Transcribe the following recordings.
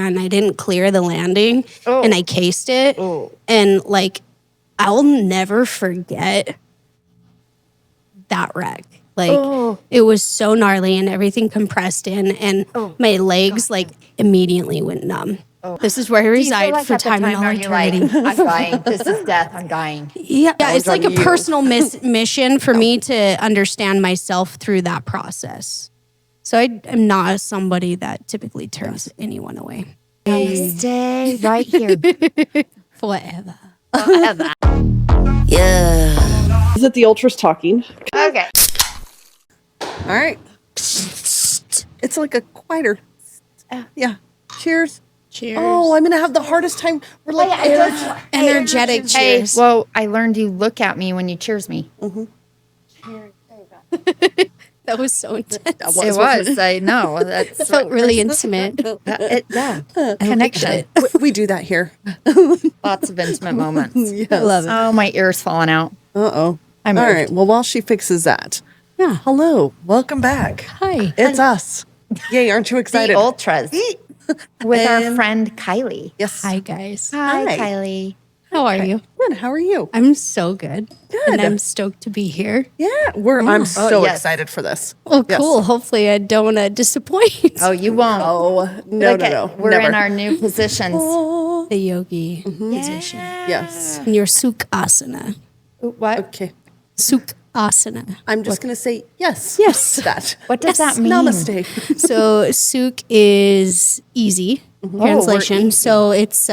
and I didn't clear the landing and I cased it. And like, I'll never forget that wreck. Like it was so gnarly and everything compressed in and my legs like immediately went numb. This is where I reside for time and all eternity. Like, I'm dying. This is death. I'm dying. Yeah, it's like a personal mission for me to understand myself through that process. So I'm not somebody that typically turns anyone away. Stay right here. Forever. Yeah. Is it the ultras talking? Okay. All right. It's like a quieter. Yeah. Cheers. Cheers. Oh, I'm gonna have the hardest time. We're like energetic cheers. Hey, well, I learned you look at me when you cheers me. That was so intense. It was. I know. That felt really intimate. Connection. we do that here. Lots of intimate moments. Yes. I love it. Oh, my ear's falling out. All I moved. right. Well, while she fixes that, hello, welcome back. Hi. It's us. Yay! Aren't you excited? The ultras with our friend Kylie. Yes. Hi, guys. Hi, Kylie. How are you? Good. How are you? I'm so good. Good. And I'm stoked to be here. Yeah. I'm so yes. excited for this. Oh, Yes. cool. Hopefully I don't disappoint. Oh, you won't. Oh no. We're Never. in our new positions. The yogi position. Yes. And your Sukhasana. What? Okay. Sukhasana. I'm just gonna say yes. Yes. To that. What does that mean? Namaste. So Sukh is easy translation. So it's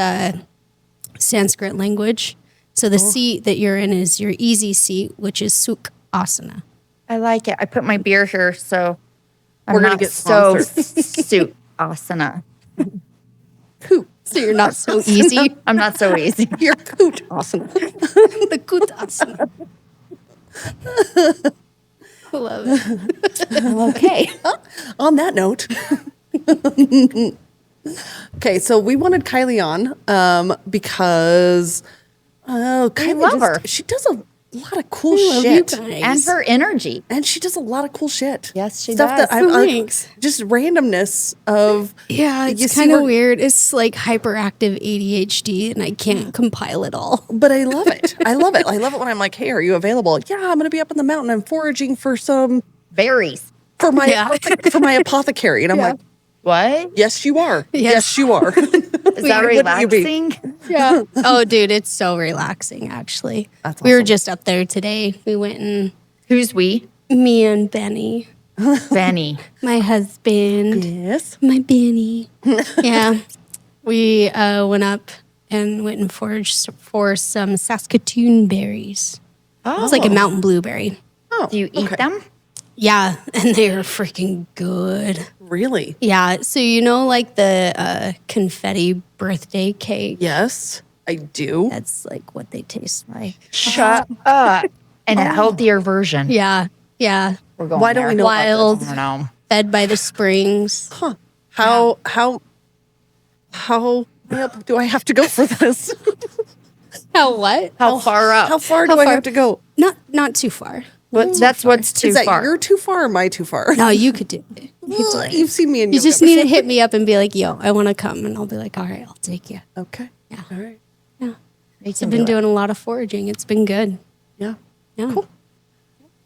Sanskrit language. So the seat that you're in is your easy seat, which is Sukhasana. I like it. I put my beer here, so I'm We're gonna not get so sponsored. suit asana. So you're not so easy. I'm not so easy. You're coot. Awesome. The Kutasana. I love it. Okay. On that note. Okay, so we wanted Kylie on because Kylie love her. She does a lot of cool Love you shit. guys. And her energy. And she does a lot of cool shit. Yes, she Stuff does. that I'm Thanks. just randomness of Yeah, you it's see kind of where- weird. It's like hyperactive ADHD, and I can't compile it all. But I love it. I love it. I love it when I'm like, hey, are you available? Yeah, I'm gonna be up in the mountain. I'm foraging for some Berries. for my Yeah. for my apothecary. And I'm like, What? yes, you are. Yes, you are. Is that Wouldn't you be? relaxing? Yeah. Oh, dude, it's so relaxing, actually. That's We were awesome. just up there today. We went and Who's we? me and Benny, Benny. my husband, Yes. my Benny. Yeah. We went up and went and foraged for some Saskatoon berries. Oh. It's like a mountain blueberry. Oh, Do you eat okay. them? Yeah, and they are freaking good. Really? Yeah, so you know like the confetti birthday cake? Yes, I do. That's like what they taste like. Shut up. And a healthier version. Yeah, yeah. We're going Why don't there. we know about this? Wild, I don't know. fed by the springs. How up do I have to go for this? How what? How far up? How far do How I far? have to go? Not too far. That's what's too Is that far. you're too far or am I too far? No, you could do it. You could do it. You've seen me in You yoga just need to hit me up and be like, yo, I want to come. And I'll be like, all right, I'll take you. Okay. Yeah. All right. Yeah. You I've can been do it. doing a lot of foraging. It's been good. Yeah. Yeah. Cool.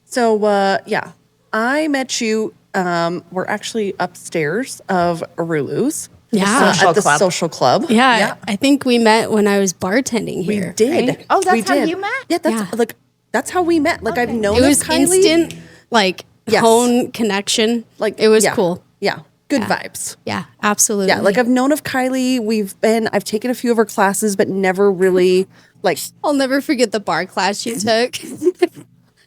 So yeah, I met you. We're actually upstairs of Arulu's. Yeah. Social at the club. social club. Yeah. I think we met when I was bartending We here. did. right? Oh, that's We how did. you met? Yeah, that's Yeah. like that's how we met. Like I've known It was of Kylie. instant, like, Yes. tone connection. Like it was yeah. cool. Yeah. Good Yeah. vibes. Yeah, absolutely. Yeah, like I've known of Kylie. I've taken a few of her classes, but never really like. I'll never forget the bar class you took.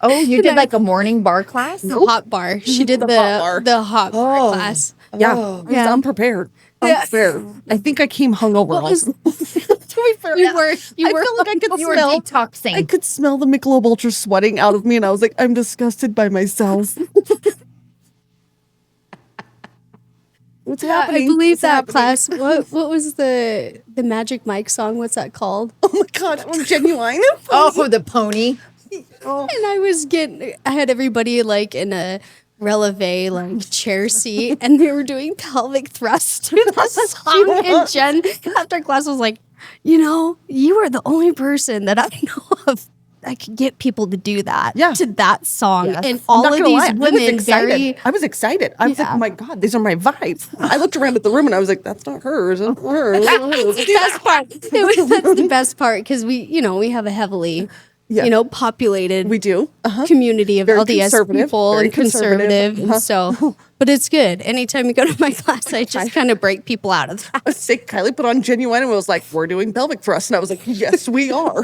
Oh, you did like a morning bar class? The hot bar. She did the hot bar. the hot bar class. Yeah, I was Yeah. unprepared. Yeah. Unprepared. I think I came hungover. Also. To be fair, you were. I felt like I could You were smell. detoxing. I could smell the Michelob Ultra sweating out of me, and I was like, I'm disgusted by myself. What's happening? I believe What's that happening? class. What was the Magic Mike song? What's that called? Oh my god, I'm genuine. Oh, the pony. And I had everybody like in a releve like chair seat, and they were doing pelvic thrust to the song. And Jen after class was like, you are the only person that I know of that could get people to do that to that song. Yes. And all of these women I was excited. I was like, oh my God, these are my vibes. I looked around at the room and I was like, that's not hers. That's not hers. That's the best part. That's the best part because we have a heavily populated We do. community of Very LDS conservative, people very and conservative. conservative. And so, but it's good. Anytime you go to my class, I just kind of break people out of that. Kylie put on Genuine and was like, we're doing pelvic thrust. And I was like, yes, we are.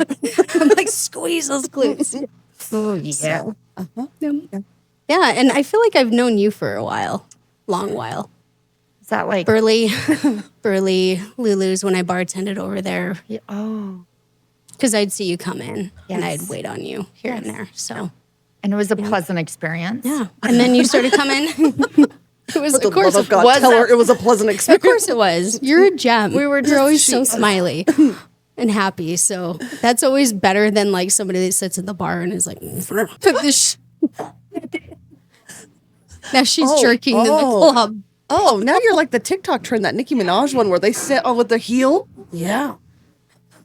I'm like, squeeze those glutes. Oh, yeah. Yeah, and I feel like I've known you for a while, long while. Is that like... Burley Lulu's when I bartended over there. Oh. Because I'd see you come in and Yes. I'd wait on you here and there. So, And it was a pleasant experience. yeah. And then you started coming. It was, The of course, love of God, was tell her that- it was a pleasant of experience. course it was. You're a gem. You're always so smiley and happy. So that's always better than like somebody that sits in the bar and is like, now she's jerking in the club. Oh, now you're like the TikTok trend, that Nicki Minaj one where they sit on with the heel. Yeah.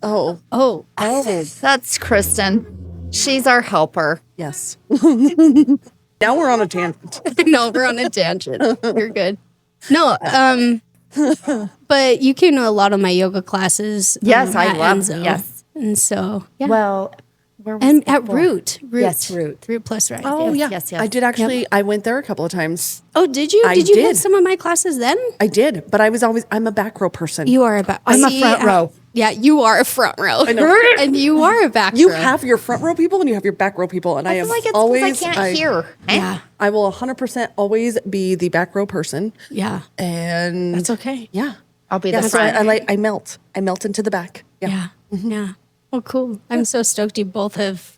Oh, Oh, That's Kristen. She's our helper. yes. Now we're on a tangent. no, we're on a tangent. You're good. No, but you came to a lot of my yoga classes. Yes, I at love. Enzo. Yes. And so, yeah. Well, where was And it at before? Root. Yes, Root. Root Plus Right. Oh, yeah. yes, yes. I did actually, I went there a couple of times. Oh, did you? I Did you did. have some of my classes then? I did, but I'm a back row person. You are a back. I'm a front row. Yeah, you are a front row. I know. And you are a back You row. have your front row people and you have your back row people. And I I am feel like it's always, because I can't hear. Yeah. I will 100% always be the back row person. Yeah. And That's okay. yeah. I'll be Yeah, the so I front. I melt into the back. Yeah. Yeah. Yeah. Well, cool. I'm so stoked you both have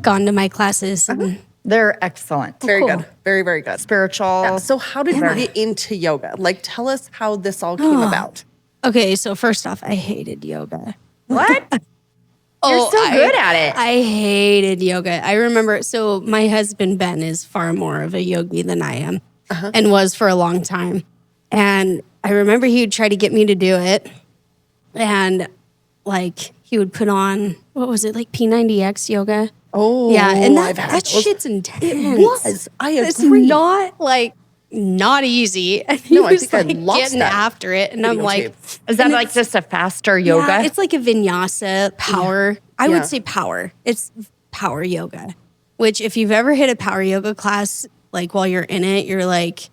gone to my classes. And They're excellent. Very Cool. good. Very, very good. Spiritual. Yeah, so how did you get into yoga? Like, tell us how this all came about. okay, so first off, I hated yoga. What? You're so good at it. I hated yoga. I remember, so my husband, Ben, is far more of a yogi than I am and was for a long time. And I remember he would try to get me to do it. And like, he would put on, what was it, like P90X yoga? Oh, Yeah, and I've had that those. shit's intense. It was. I It's agree. not easy. And he No, I was think I like lost getting that after it. And I'm like, videotape. Is that like just a faster yoga? yeah, it's like a vinyasa power. I Yeah. would say power. It's power yoga, which if you've ever hit a power yoga class, like while you're in it, you're like,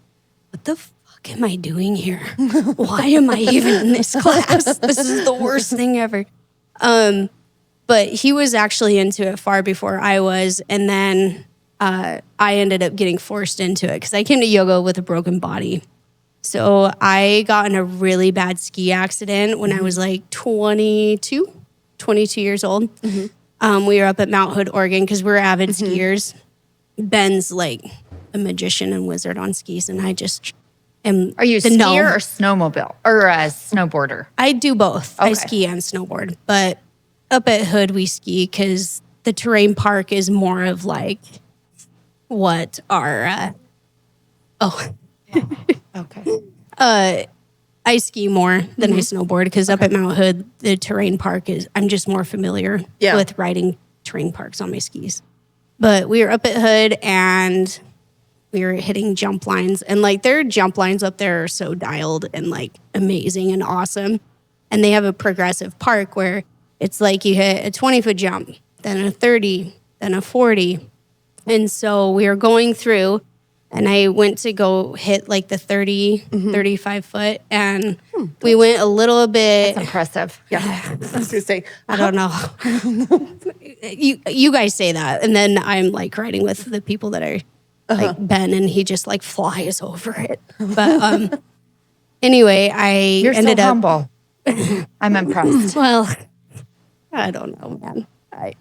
what the fuck am I doing here? Why am I even in this class? This is the worst thing ever. But he was actually into it far before I was. And then I ended up getting forced into it because I came to yoga with a broken body. So I got in a really bad ski accident when I was like 22 years old. We were up at Mount Hood, Oregon, because we're avid skiers. Ben's like a magician and wizard on skis, and I just am. Are you a the skier gnome. or snowmobile or a snowboarder? I do both. I Okay. ski and snowboard, but up at Hood we ski because the terrain park is more of like what our. Okay. I ski more than I snowboard because up at Mount Hood, the terrain park is, I'm just more familiar Yeah. with riding terrain parks on my skis. But we were up at Hood and we were hitting jump lines. And like their jump lines up there are so dialed and like amazing and awesome. And they have a progressive park where it's like you hit a 20-foot jump, then a 30, then a 40. And so we were going through. And I went to go hit like the 30, 35 foot. And we went a little bit. That's impressive. Yeah. I was going to say, I don't know. you guys say that. And then I'm like riding with the people that are like Ben, and he just like flies over it. But anyway, I You're ended so up. humble. I'm impressed. Well, I don't know, man.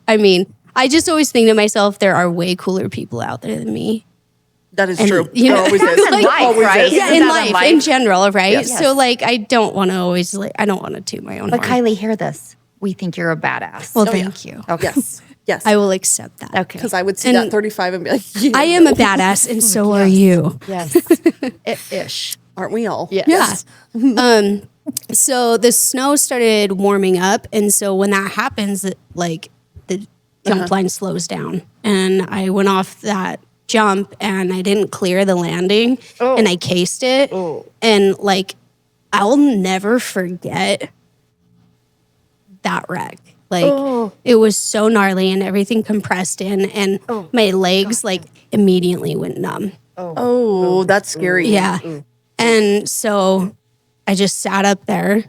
I mean, I just always think to myself, there are way cooler people out there than me. that is And, true. you There know, always is. in life, Always right? is. Yeah, Isn't in that life, in in general, right? Yes. So like, I don't want to always, like, I don't want to toot my own But horn. Kylie, hear this. We think you're a badass. Well, Oh, yeah. thank you. Okay. Yes. Yes. I will accept that. Okay. Because I would see that 35 and be like, yeah, I am a badass, and so are you. Yes. Ish. aren't we all? Yes. Yeah. So the snow started warming up, and so when that happens, like the jump line slows down, and I went off that jump, and I didn't clear the landing, and I cased it, and like I'll never forget that wreck. Like it was so gnarly, and everything compressed in, and my legs like immediately went numb. Oh, that's scary. Yeah. And so I just sat up there,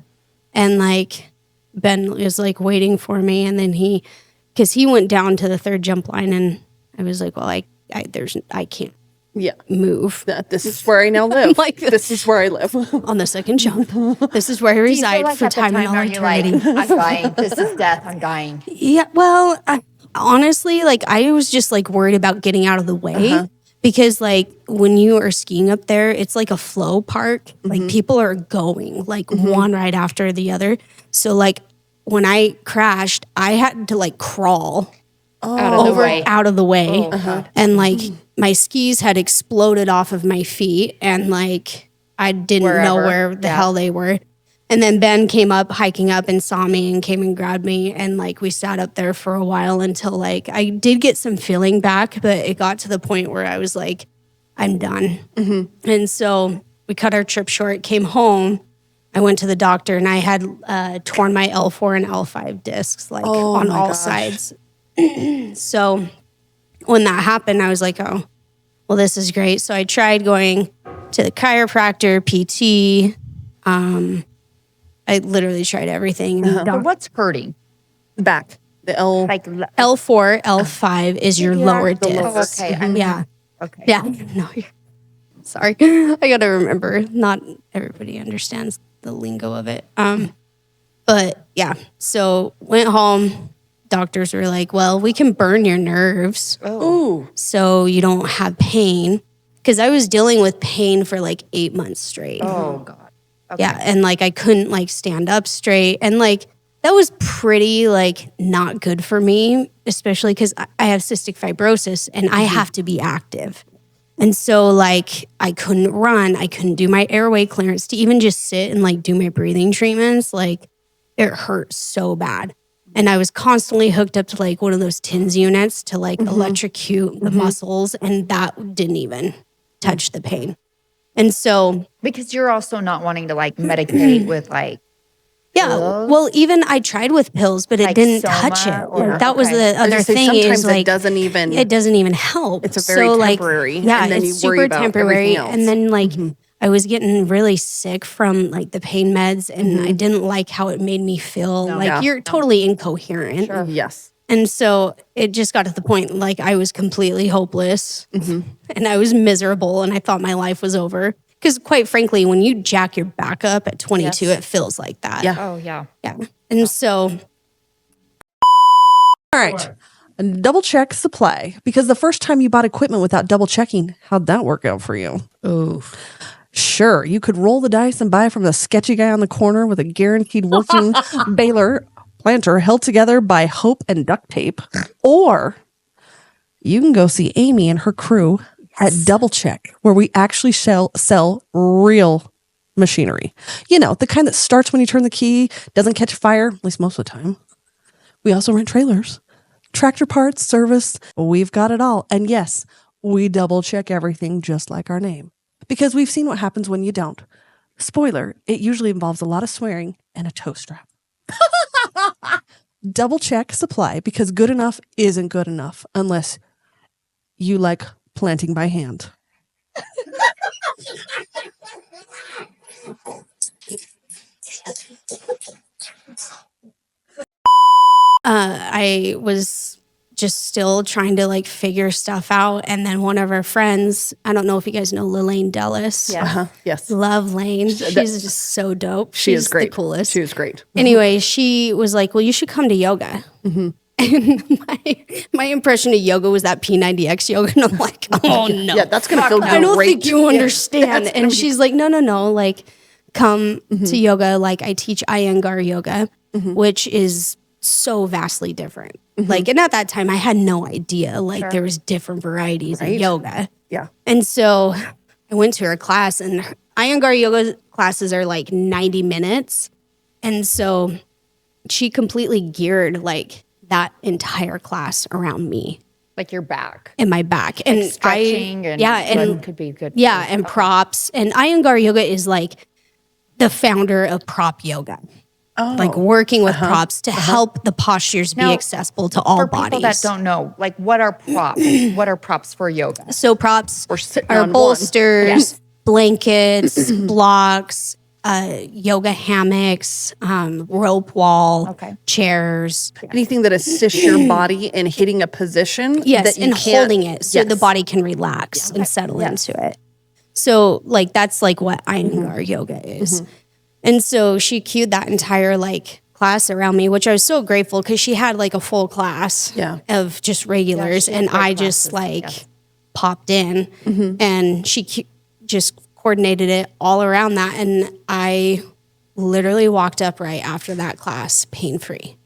and like Ben was like waiting for me. And then because he went down to the third jump line, and I was like, well, I can't move. This is where I now live. Like, this is where I live. On the second jump. This is where I reside for time and all eternity. I'm dying. This is death. I'm dying. Yeah. Well, honestly, like I was just like worried about getting out of the way. Because like when you are skiing up there, it's like a flow park. Like people are going like one right after the other. So like when I crashed, I had to like crawl out of the way. And like my skis had exploded off of my feet, and like I didn't know where the hell they were. And then Ben came up hiking up and saw me and came and grabbed me. And like we sat up there for a while until like I did get some feeling back, but it got to the point where I was like, I'm done. And so we cut our trip short, came home. I went to the doctor, and I had torn my L4 and L5 discs like on all sides. So when that happened, I was like, oh, well, this is great. So I tried going to the chiropractor, PT. I literally tried everything. But what's hurting? The back. The L. Like L4, L5 is your lower disc. Okay. Yeah. Okay. Yeah. No, sorry. I got to remember. Not everybody understands the lingo of it. But yeah. So went home. Doctors were like, well, we can burn your nerves. So you don't have pain. Because I was dealing with pain for like 8 months straight. Oh, God. Okay. Yeah, and like I couldn't like stand up straight, and like that was pretty like not good for me, especially because I have cystic fibrosis and I have to be active. And so like I couldn't run, I couldn't do my airway clearance to even just sit and like do my breathing treatments. Like it hurt so bad. And I was constantly hooked up to like one of those TINS units to like electrocute the muscles, and that didn't even touch the pain. And so, because you're also not wanting to like medicate with like, pills? Well, even I tried with pills, but it Like didn't Soma touch it. or- Like, that was the other thing sometimes is like it doesn't even help. It's a very temporary. Yeah, and then it's you super worry about temporary. everything else. And then like I was getting really sick from like the pain meds, and I didn't like how it made me feel. You're totally incoherent. Yes. And so it just got to the point like I was completely hopeless, and I was miserable, and I thought my life was over. Because quite frankly, when you jack your back up at 22, it feels like that. Yeah. Oh, yeah. Yeah. And so. All right. And double check supply. Because the first time you bought equipment without double checking, how'd that work out for you? Oh. Sure, you could roll the dice and buy from the sketchy guy on the corner with a guaranteed working baler planter held together by hope and duct tape. Or you can go see Amy and her crew at Double Check, where we actually sell real machinery. You know, the kind that starts when you turn the key, doesn't catch fire, at least most of the time. We also rent trailers, tractor parts, service. We've got it all. And yes, we double check everything just like our name. Because we've seen what happens when you don't. Spoiler, it usually involves a lot of swearing and a toe strap. Double check supply, because good enough isn't good enough unless you like planting by hand. I was just still trying to like figure stuff out. And then one of our friends, I don't know if you guys know Lelaine Dellis. Yeah. Yes. Love Lane. She's just so dope. She is great. The coolest. She was great. Anyway, she was like, well, you should come to yoga. And my impression of yoga was that P90X yoga. And I'm like, oh no. Yeah, that's going to feel great. I don't think you understand. And she's like, no. Like, come to yoga. Like, I teach Iyengar yoga, which is so vastly different. Like, and at that time I had no idea, like there was different varieties of yoga. Yeah. And so I went to her class, and Iyengar yoga classes are like 90 minutes. And so she completely geared like that entire class around me. Like your back. And my back. And Stretching and could be good. Yeah, and props. And Iyengar yoga is like the founder of prop yoga. Like working with props to help the postures be accessible to all bodies. For people that don't know, like what are props? What are props for yoga? So props sitting are on bolsters, blankets, blocks, yoga hammocks, rope wall, chairs. Anything that assists your body in hitting a position. Yes, that you and can't- holding it so the Yes. body can relax and settle into it. So like that's like what Iyengar yoga is. And so she cued that entire like class around me, which I was so grateful because she had like a full class of just regulars, and I just like popped in, and she just coordinated it all around that, and I literally walked upright after that class pain-free.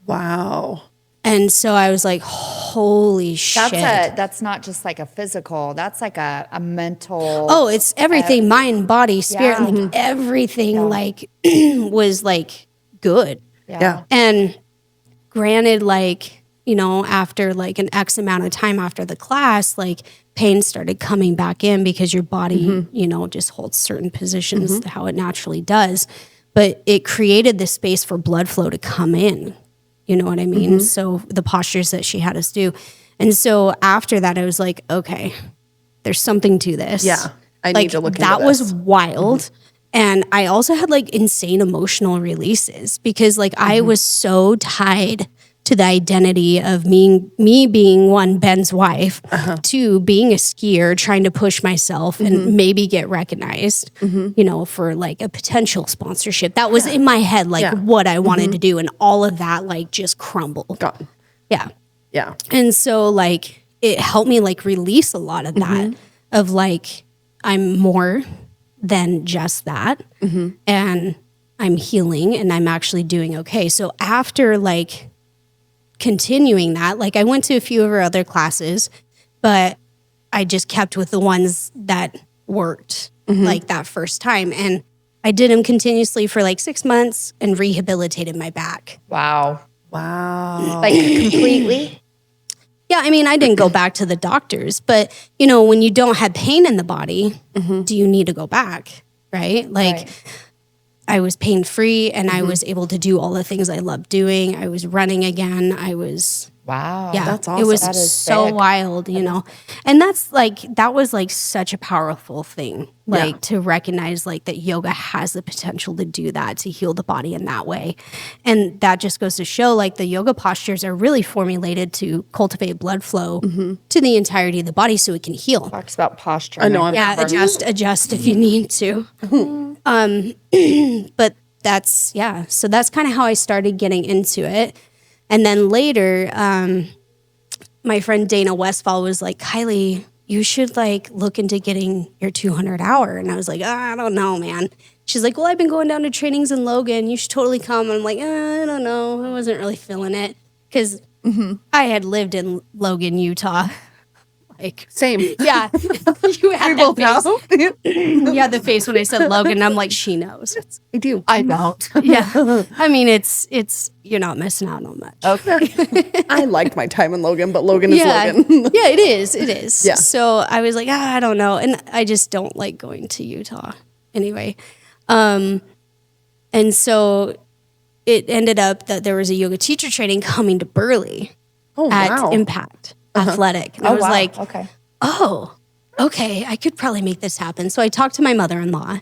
Wow. And so I was like, holy shit. That's not just like a physical, that's like a mental. Oh, it's everything, mind, body, spirit, like everything like was like good. Yeah. And granted, like, you know, after like an X amount of time after the class, like pain started coming back in because your body, you know, just holds certain positions how it naturally does. But it created the space for blood flow to come in. You know what I mean? So the postures that she had us do. And so after that, I was like, okay, there's something to this. Yeah. I like, need to look into that this. was wild. And I also had like insane emotional releases because like I was so tied to the identity of me being one, Ben's wife, two, being a skier, trying to push myself and maybe get recognized, you know, for like a potential sponsorship. That was in my head, like what I wanted to do. And all of that like just crumbled. Gone. Yeah. Yeah. And so like it helped me like release a lot of that of like, I'm more than just that. And I'm healing and I'm actually doing okay. So after like continuing that, like I went to a few of her other classes, but I just kept with the ones that worked like that first time. And I did them continuously for like 6 months and rehabilitated my back. Wow. Like Completely? Yeah, I mean, I didn't go back to the doctors, but you know, when you don't have pain in the body, do you need to go back? Right? Like I was pain-free and I was able to do all the things I loved doing. I was running again. I was Wow. yeah, That's it awesome. was That is so big. wild, you know. And that was like such a powerful thing, like to recognize like that yoga has the potential to do that, to heal the body in that way. And that just goes to show like the yoga postures are really formulated to cultivate blood flow to the entirety of the body so it can heal. Talks about posture. I know. I'm Yeah, adjust if you need to. But that's so that's kind of how I started getting into it. And then later, my friend Dana Westfall was like, Kylie, you should like look into getting your 200 hour. And I was like, I don't know, man. She's like, well, I've been going down to trainings in Logan. You should totally come. And I'm like, I don't know. I wasn't really feeling it because I had lived in Logan, Utah. Like, same. yeah, you had Both that know. face. You had the face when I said Logan. I'm like, she knows. I do. I don't. Yeah, I mean, it's you're not missing out on much. Okay. I liked my time in Logan, but Logan is Yeah, Logan. yeah, it is. It is. Yeah. So I was like, I don't know, and I just don't like going to Utah anyway. And so it ended up that there was a yoga teacher training coming to Burley at Impact Athletic. And I was like, okay. oh, okay, I could probably make this happen. So I talked to my mother-in-law,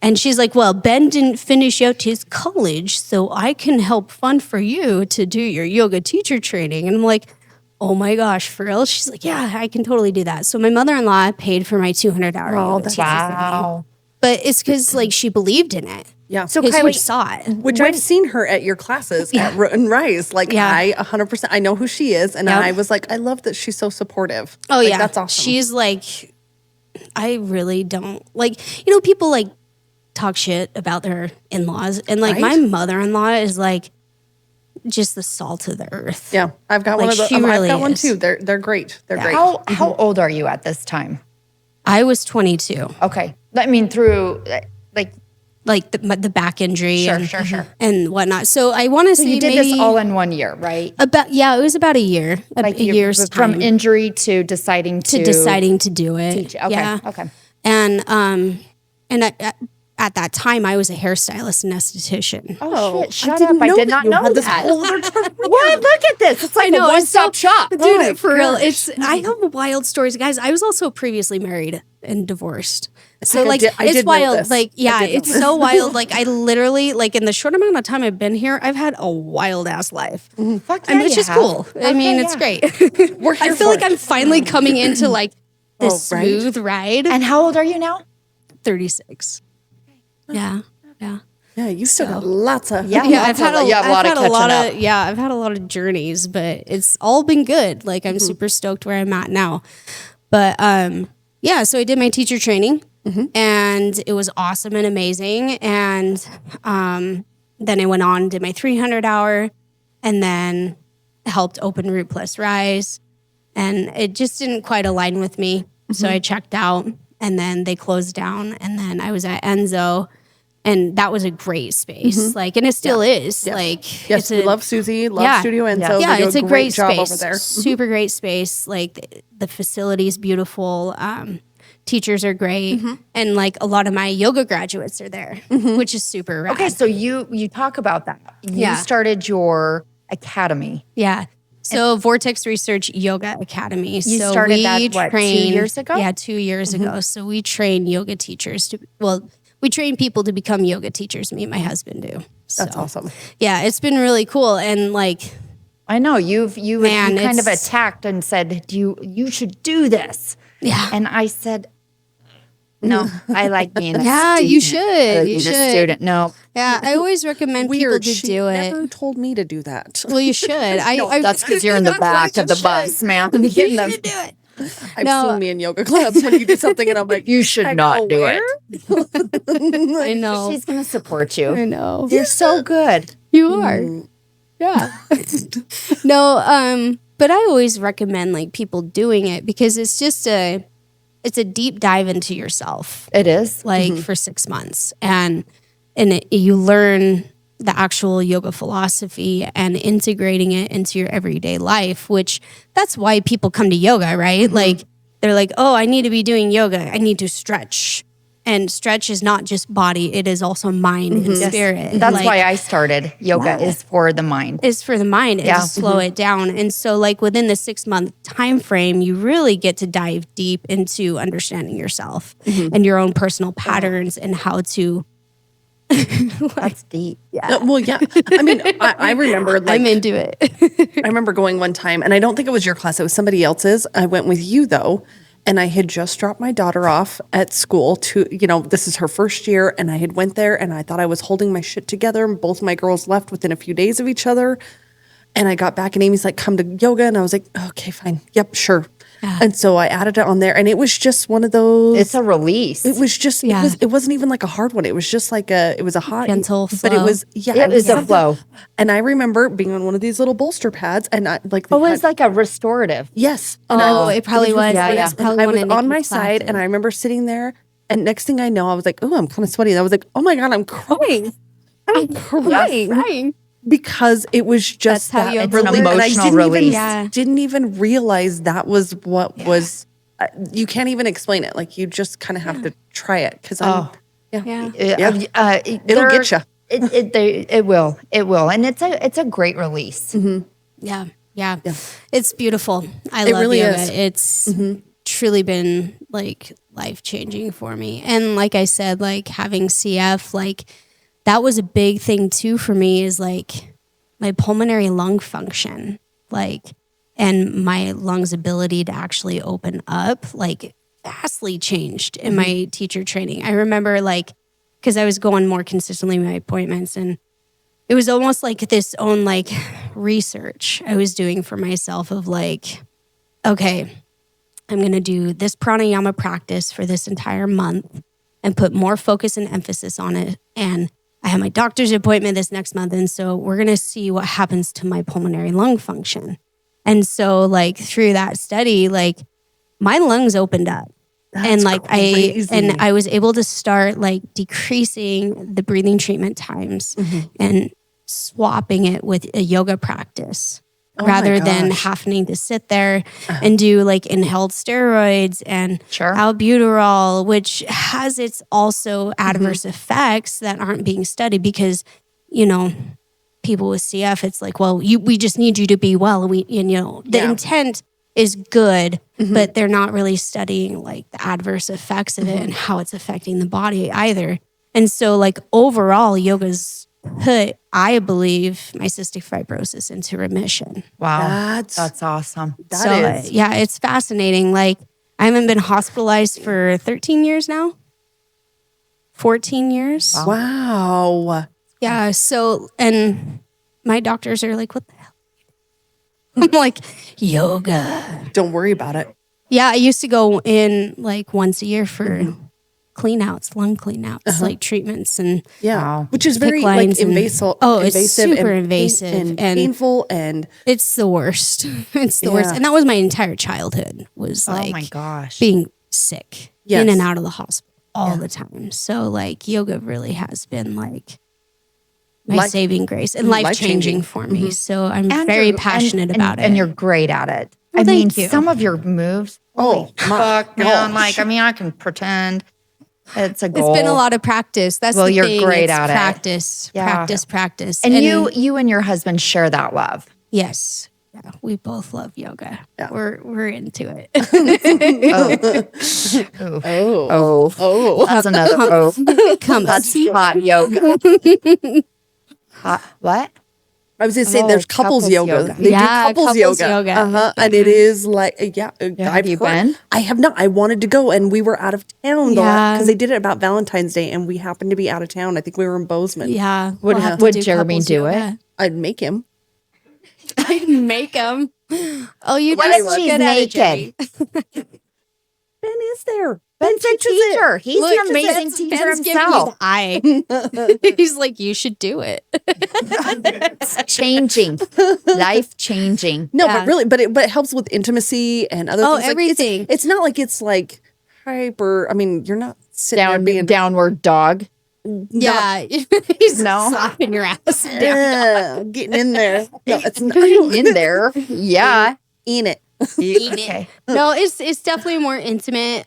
and she's like, well, Ben didn't finish out his college, so I can help fund for you to do your yoga teacher training. And I'm like, oh my gosh, for real? She's like, yeah, I can totally do that. So my mother-in-law paid for my 200-hour yoga teacher training. Wow. But it's because like she believed in it. Yeah. So So Kylie Kylie, saw it. which I've seen her at your classes at and Rise. Like I 100%, I know who she is. And I was like, I love that she's so supportive. Oh Like, yeah. That's awesome. She's like, I really don't like, you know, people like talk shit about their in-laws. And like my Right. mother-in-law is like, just the salt of the earth. Yeah, I've got Like, one of those. she I've really got one is. too. They're great. They're great. How old are you at this time? I was 22. Okay. I mean, through like, The back injury sure. and whatnot. So I want to So say you did maybe this all in 1 year, right? it was about a year, a year's from time injury to deciding to deciding to do it. teach. Okay. Yeah. Okay. And at that time, I was a hairstylist and esthetician. Oh, shit. Shut up. I did not know that. What? What? Look at this. It's like a one-stop shop. Dude, for real. I have wild stories, guys. I was also previously married and divorced. So I it's did know wild. this. Like, yeah, it's so wild. Like, I literally, like, in the short amount of time I've been here, I've had a wild ass life. Fuck yeah, And which you is have. cool. I mean, Okay, it's yeah. great. We're here I feel for like it. I'm finally coming into like this right. smooth ride. And how old are you now? 36. Yeah. Yeah. Yeah, you still got lots of. Yeah. Yeah, I've had a lot of catching up. I've had a lot of journeys, but it's all been good. Like, I'm super stoked where I'm at now. But yeah, so I did my teacher training and it was awesome and amazing. And then I went on and did my 300 hour and then helped open Root Plus Rise. And it just didn't quite align with me. So I checked out and then they closed down and then I was at Enzo. And that was a great space, like, and it still is. Like, Yes, we love Susie, love Yeah. Studio, and Yeah. so yeah, they do it's a great great job space, over there. super great space. Like, the facility is beautiful. Teachers are great, and like a lot of my yoga graduates are there, which is super rad. Okay, so you talk about that. You Yeah. started your academy. Yeah. So Vortex Research Yoga Academy. You so started we that, what, 2 years ago? Yeah, 2 years ago. So we train yoga teachers we train people to become yoga teachers. Me and my husband do. That's So, awesome. Yeah, it's been really cool. And like, I know you Man, kind of it's- attacked and said you should do this. yeah. And I said, no, I like being a Yeah, student. you should. I like You being should. a student. No, Yeah, I always recommend Weird. people to She do it. never told me to do that. Well, you should. I that's because you're in the back of the bus, man. You should do it. I've No. seen me in yoga clubs when you do something, and I'm like, You should not do it. I know. She's going to support you. I know. You're so good. You are. Yeah. No, but I always recommend like people doing it because it's just it's a deep dive into yourself, It is. like for 6 months. And you learn the actual yoga philosophy and integrating it into your everyday life, which that's why people come to yoga, right? Like they're like, oh, I need to be doing yoga. I need to stretch. And stretch is not just body, it is also mind and spirit. That's Like, why I started. Yoga is for the mind. is for the mind and Yeah. to slow it down. And so like within the 6 month time frame, you really get to dive deep into understanding yourself and your own personal patterns and how to That's deep. well, yeah. I mean, I remember like I'm into it. I remember going one time, and I don't think it was your class; it was somebody else's. I went with you though, and I had just dropped my daughter off at school to, this is her first year, and I had went there, and I thought I was holding my shit together, and both my girls left within a few days of each other, and I got back, and Amy's like, "Come to yoga," and I was like, "Okay, fine, yep, sure." And so I added it on there, and it was just one of those. It's a release. It was just, it wasn't even like a hard one. It was just like it was a hot, Gentle but it flow. was, It was a flow. And I remember being on one of these little bolster pads, and I like, they Oh, had- it's like a restorative. yes. Oh, it probably was. Yeah, yeah. It's probably I one was of on my Nikki's side, and I classes. remember sitting there, and next thing I know, I was like, "Oh, I'm kind of sweaty." And I was like, "Oh my god, I'm crying, I'm crying." Because it was just That's how that you It's an relief. And I emotional didn't release. Even, Yeah. didn't even realize that was what was. You can't even explain it. Like you just kind of have to try it because Yeah. it'll get you. It will. It will. And it's a great release. Yeah. Yeah. It's beautiful. I It love really yoga. is. It's truly been like life changing for me. And like I said, like having CF, like that was a big thing too for me is like my pulmonary lung function, like, and my lungs ability to actually open up, like vastly changed in my teacher training. I remember like, cause I was going more consistently to my appointments and it was almost like this own like research I was doing for myself of like, okay, I'm going to do this pranayama practice for this entire month and put more focus and emphasis on it and I have my doctor's appointment this next month. And so we're going to see what happens to my pulmonary lung function. And so like through that study, like my lungs opened up. And like I was able to start like decreasing the breathing treatment times and swapping it with a yoga practice rather than having to sit there and do like inhaled steroids and albuterol, which has its also adverse effects that aren't being studied because, you know, people with CF, it's like, well, we just need you to be well. The intent is good, but they're not really studying like the adverse effects of it and how it's affecting the body either. And so like overall, yoga's put, I believe, my cystic fibrosis into remission. Wow. That's awesome. Yeah, it's fascinating. Like I haven't been hospitalized for 13 years now. 14 years. Wow. Yeah. So, and my doctors are like, what the hell? I'm like, yoga. Don't worry about it. Yeah, I used to go in like once a year for lung clean outs, like treatments and which is very like invasive. It's super invasive and painful, and it's the worst. It's the worst, and that was my entire childhood. Was like, oh my gosh, being sick in and out of the hospital all the time. So like, yoga really has been like my saving grace and life changing for me. So I'm very passionate about it. And you're great at it. Well, I mean, thank you. some of your moves, fuck, man. Like, I mean, I can pretend it's a goal. It's been a lot of practice. That's the thing. You're great at it. Practice. And you and your husband share that love. Yes. Yeah, we both love yoga. Yeah. We're into it. That's another That's hot yoga. What? I was going to say there's couples yoga. They do couples yoga. And it is like, have you been? I have not. I wanted to go, and we were out of town because they did it about Valentine's Day, and we happened to be out of town. I think we were in Bozeman. Yeah. Would Jeremy do it? I'd make him. I'd make him. Oh, you what just if she's naked? Ben is there. Ben's a teacher. He's an amazing teacher himself. He's like, you should do it. Changing, life changing. No, but really, but it helps with intimacy and other things. Everything. It's not like it's like hyper. I mean, you're not sitting there being downward dog. Yeah, he's slapping your ass down. Getting in there. No, it's not in there. Yeah, in it. Okay. No, it's definitely more intimate.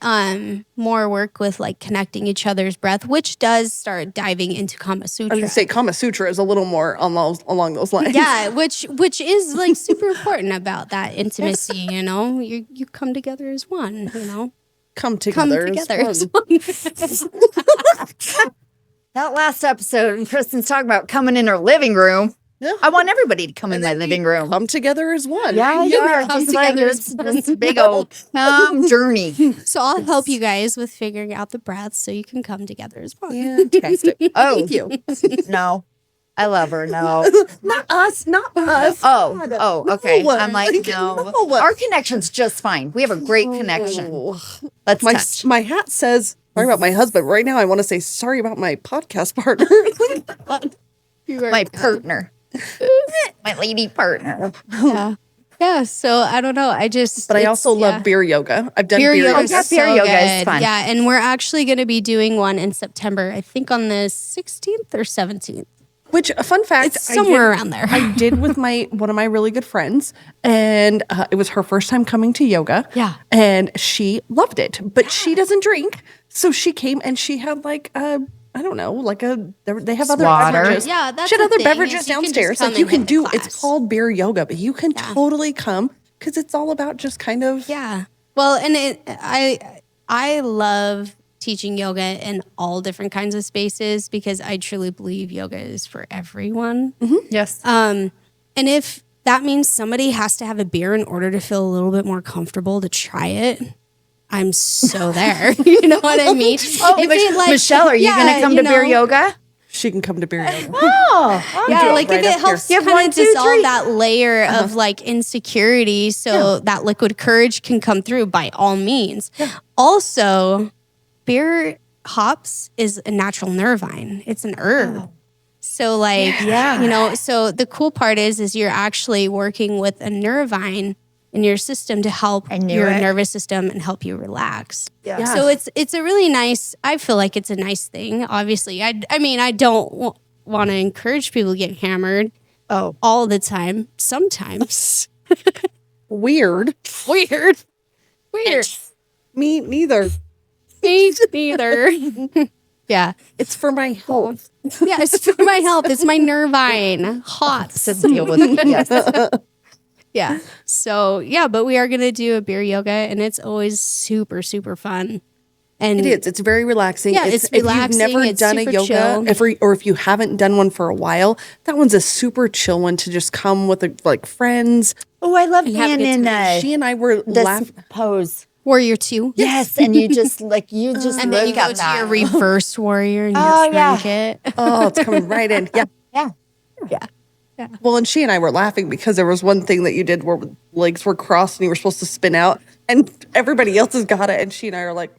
More work with like connecting each other's breath, which does start diving into Kama Sutra. I was gonna say Kama Sutra is a little more along those lines. Yeah, which is like super important about that intimacy. You know, you come together as one. You know, come together as one. That last episode, Kristen's talking about coming in her living room. Yeah. I want everybody to come in my living room. Come together as one. Yeah, come together as this big old journey. So I'll help you guys with figuring out the breath so you can come together as one. Fantastic. Thank you. No. I love her. No. Not us. Oh, okay. I'm like, no. Our connection's just fine. We have a great connection. Let's touch. My hat says, sorry about my husband. Right now, I want to say sorry about my podcast partner. My partner. My lady partner. Yeah, so I don't know. But I also love beer yoga. I've done beer yoga. Beer yoga is fun. Yeah, and we're actually going to be doing one in September. I think on the 16th or 17th. Which, a fun fact, it's somewhere around there. I did with one of my really good friends, and it was her first time coming to yoga. Yeah, and she loved it, but she doesn't drink, so she came and she had like I don't know, they have other beverages. Yeah, that's she had other thing, beverages downstairs. Like you can do. It's called beer yoga, but you can totally come because it's all about just kind of Well, and I love teaching yoga in all different kinds of spaces because I truly believe yoga is for everyone. Mm-hmm. Yes. And if that means somebody has to have a beer in order to feel a little bit more comfortable to try it, I'm so there. You know what I mean? Michelle, are you going to come to beer yoga? She can come to beer yoga. If it helps kind of dissolve that layer of like insecurity so that liquid courage can come through, by all means. Yeah. Also, beer hops is a natural nervine. It's an herb. So like, you know, so the cool part is you're actually working with a nervine in your system to help your nervous system and help you relax. Yeah. So it's a really nice, I feel like it's a nice thing. Obviously, I mean, I don't want to encourage people to get hammered all the time. Sometimes. Weird. Me neither. Me neither. Yeah. It's for my health. Yeah, it's for my health. It's my nervine. Hot. To deal with it. Yes. Yeah. So, yeah, but we are going to do a beer yoga, and it's always super, super fun. And it is. It's very relaxing. Yeah, it's relaxing. If you've never done a yoga, or if you haven't done one for a while, that one's a super chill one to just come with like friends. Oh, I love being in she and I were laughing pose. Warrior 2. Yes, and you just and then you go to your reverse warrior and you crank it. Oh, it's coming right in. Yeah. Well, and she and I were laughing because there was one thing that you did where legs were crossed and you were supposed to spin out, and everybody else has got it, and she and I are like,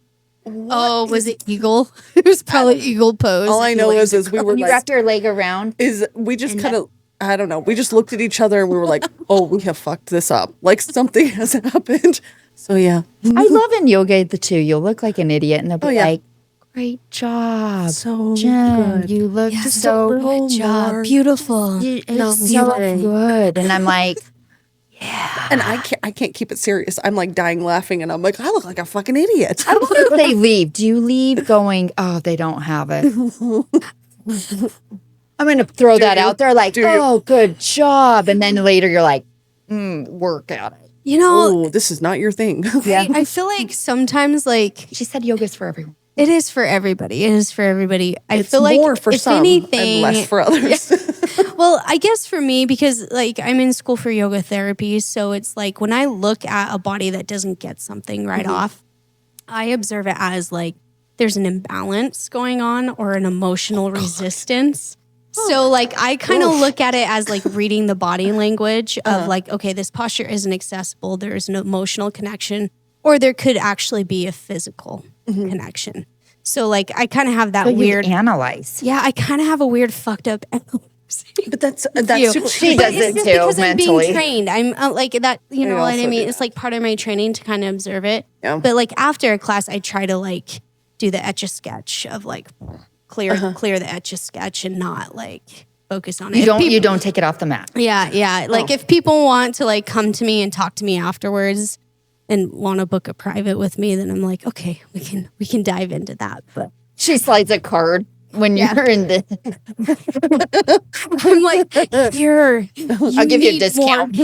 "Oh, was it eagle?" It was probably eagle pose. All I know is we were you wrapped your leg around. We just kind of. I don't know. We just looked at each other and we were like, "Oh, we have fucked this up. Like something has happened." So yeah, I love in yoga the two. You'll look like an idiot, and they'll be like, "Great job, so Jen. good. You look so good job, beautiful, so good." And I'm like, "Yeah." And I can't keep it serious. I'm like dying laughing, and I'm like, "I look like a fucking idiot." I wonder if they leave. Do you leave going, "Oh, they don't have it"? I'm going to throw that out there, like, "Oh, good job," and then later you're like, "Work at it." You know, this is not your thing. Yeah, I feel like sometimes, like she said, yoga's for everyone. It is for everybody. It is for everybody. It's feel like more for some and less for others. Well, I guess for me, because like I'm in school for yoga therapy, so it's like when I look at a body that doesn't get something right off, I observe it as like there's an imbalance going on or an emotional resistance. So like I kind of look at it as like reading the body language of like, okay, this posture isn't accessible. There is an emotional connection, or there could actually be a physical connection. So like I kind of have that weird analyze. Yeah, I kind of have a weird fucked up analyze. But that's super. She does it too because mentally. I'm being trained. I'm like that. You know what I mean? It's like part of my training to kind of observe it. Yeah. But like after a class, I try to like do the etch-a-sketch of like clear the etch-a-sketch and not like focus on it. You don't take it off the mat. Yeah. Like if people want to like come to me and talk to me afterwards and want to book a private with me, then I'm like, okay, we can dive into that. But she slides a card when you're in the. I'm like, here, I'll give you a discount.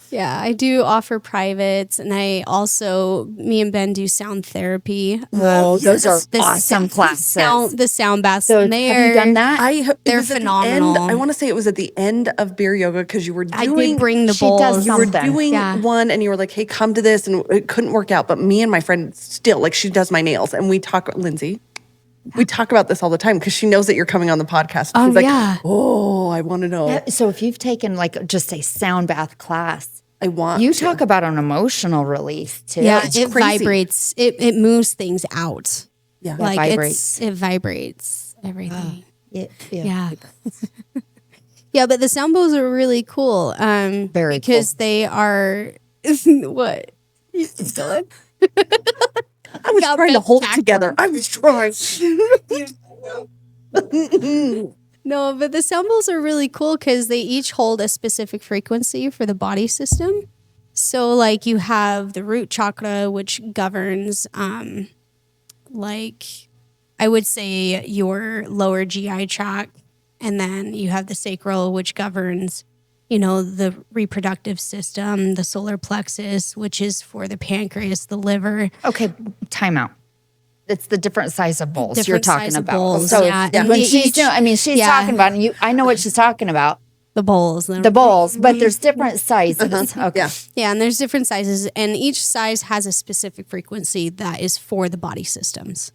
Yeah, I do offer privates, and I also, me and Ben do sound therapy. Oh, those are awesome classes. The sound baths. So have you done that? They're phenomenal. I want to say it was at the end of beer yoga because you were doing. I did bring the bowls. You were doing one, and you were like, "Hey, come to this," and it couldn't work out. But me and my friend still, like, she does my nails, and we talk. Lindsay. We talk about this all the time because she knows that you're coming on the podcast. She's like, "Oh, I want to know." Yeah, so if you've taken like just a sound bath class, you talk about an emotional release too. Yeah, it vibrates. It moves things out. Yeah, like it vibrates everything. Yeah. Yeah, but the sound bowls are really cool. Very because they are what? You still I was trying to hold it together. I was trying. No, but the sound bowls are really cool because they each hold a specific frequency for the body system. So like you have the root chakra, which governs like I would say your lower GI tract. And then you have the sacral, which governs, the reproductive system, the solar plexus, which is for the pancreas, the liver. Okay, time out. It's the different size of bowls you're talking about. Bowls, so yeah. when she's talking about, and I know what she's talking about. The bowls. The bowls, but there's different sizes. Okay. Yeah, and there's different sizes, and each size has a specific frequency that is for the body systems.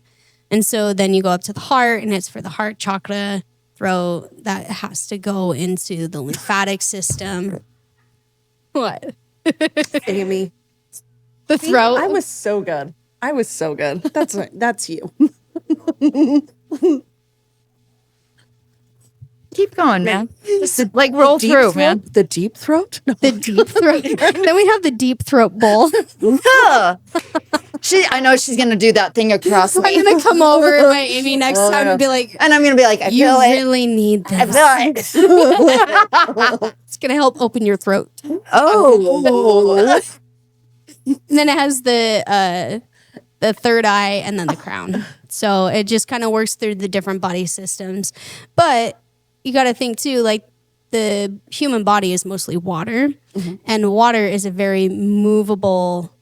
And so then you go up to the heart, and it's for the heart chakra. Throat that has to go into the lymphatic system. What? Amy. The throat. I was so good. That's you. Keep going, man. Just like roll through, throat, man. The deep throat? No. The deep throat. Then we have the deep throat bowl. I know she's gonna do that thing across me. I'm gonna come over to my Amy next time and be like, and I'm gonna be like, I you feel really need this. I feel it. It's gonna help open your throat. Oh. And then it has the third eye and then the crown. So it just kind of works through the different body systems. But you got to think too, like the human body is mostly water, and water is a very movable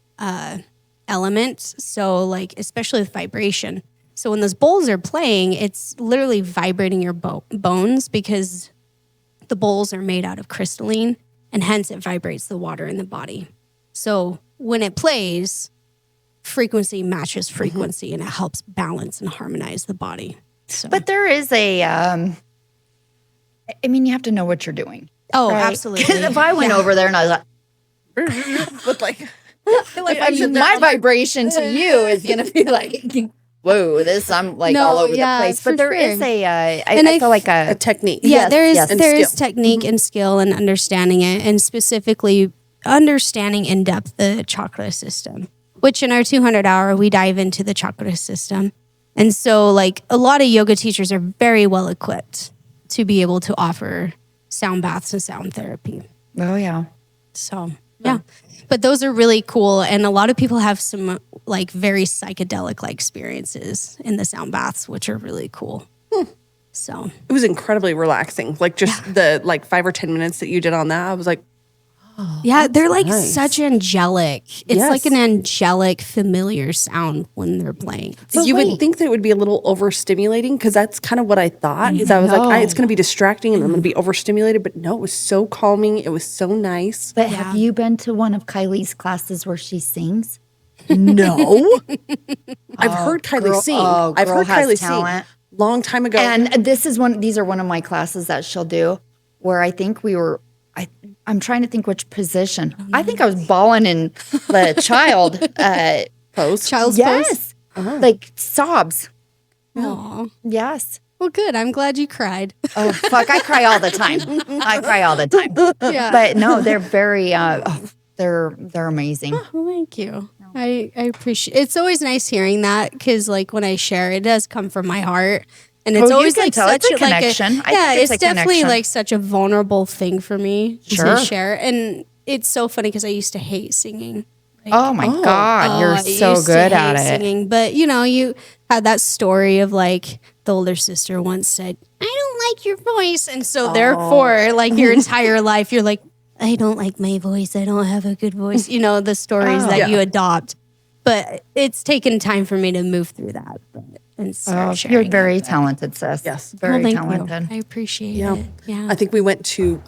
element. So like, especially with vibration. So when those bowls are playing, it's literally vibrating your bones because the bowls are made out of crystalline, and hence it vibrates the water in the body. So when it plays, frequency matches frequency, and it helps balance and harmonize the body. So. But there is a, I mean, you have to know what you're doing. Oh, right? absolutely. Because if I went over there and I was like, my vibration to you is going to be like, whoa, I'm like all over the place. But there is I feel like a technique. Yeah, yes, there is technique and skill and understanding it, and specifically understanding in depth the chakra system, which in our 200 hour, we dive into the chakra system. And so like a lot of yoga teachers are very well equipped to be able to offer sound baths and sound therapy. Oh, yeah. So, yeah. But those are really cool. And a lot of people have some like very psychedelic like experiences in the sound baths, which are really cool. So it was incredibly relaxing. Like just the like 5 or 10 minutes that you did on that, I was like, yeah, they're like nice. such angelic. It's like an angelic, familiar sound when they're playing. So you would think that it would be a little overstimulating, because that's kind of what I thought. Is I was like, it's going to be distracting and I'm going to be overstimulated. But no, it was so calming. It was so nice. But have you been to one of Kylie's classes where she sings? No. I've heard Kylie sing. I've heard Kylie talent. sing long time ago. And these are one of my classes that she'll do where I think we were, I'm trying to think which position. I think I was bawling in the child pose. Child's pose? Like sobs. Aww. Yes. Well, good. I'm glad you cried. Oh, fuck. I cry all the time. Yeah. But no, they're very, they're amazing. Oh, thank you. I appreciate it. It's always nice hearing that, because like when I share, it does come from my heart. And it's always like such a connection. It's definitely like such a vulnerable thing for me to share. And it's so funny because I used to hate singing. Like, oh my God, you're so good at it. Singing. But you know, you had that story of like the older sister once said, "I don't like your voice," and so therefore, like your entire life, you're like, "I don't like my voice. I don't have a good voice." You know, the stories that you adopt. But it's taken time for me to move through that. And you're very talented, sis. Yes. Very talented. I appreciate it. Yeah. I think we went to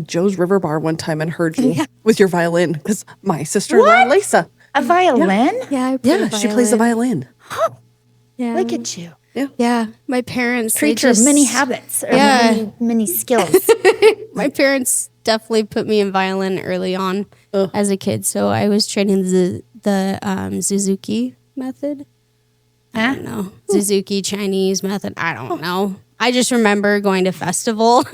Joe's River Bar one time and heard you with your violin, because my sister-in-law, Lisa. A violin? Yeah, I play she plays the violin. Yeah. Look at you. Yeah. My parents. Creature of many habits. Or many skills. My parents definitely put me in violin early on as a kid. So I was training the Suzuki method. I don't know. Suzuki Chinese method. I don't know. I just remember going to festival.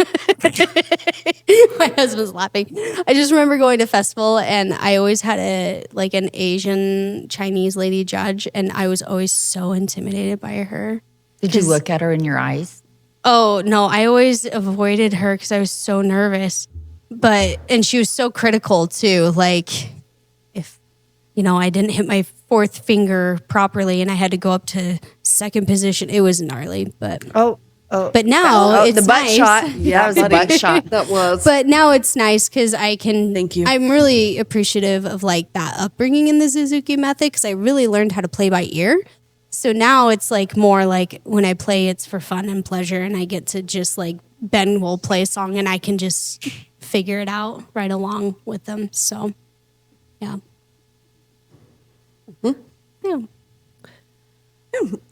My husband's laughing. I just remember going to festival, and I always had an Asian Chinese lady judge, and I was always so intimidated by her. Did you look at her in your eyes? Oh, no. I always avoided her because I was so nervous. And she was so critical too. Like, if, I didn't hit my fourth finger properly and I had to go up to second position, it was gnarly. But but now it's the butt nice. shot. Yeah, that was a butt shot. That was. But now it's nice because I can. Thank you. I'm really appreciative of like that upbringing in the Suzuki method, because I really learned how to play by ear. So now it's like more like when I play, it's for fun and pleasure, and I get to just like Ben will play a song and I can just figure it out right along with them. So, yeah.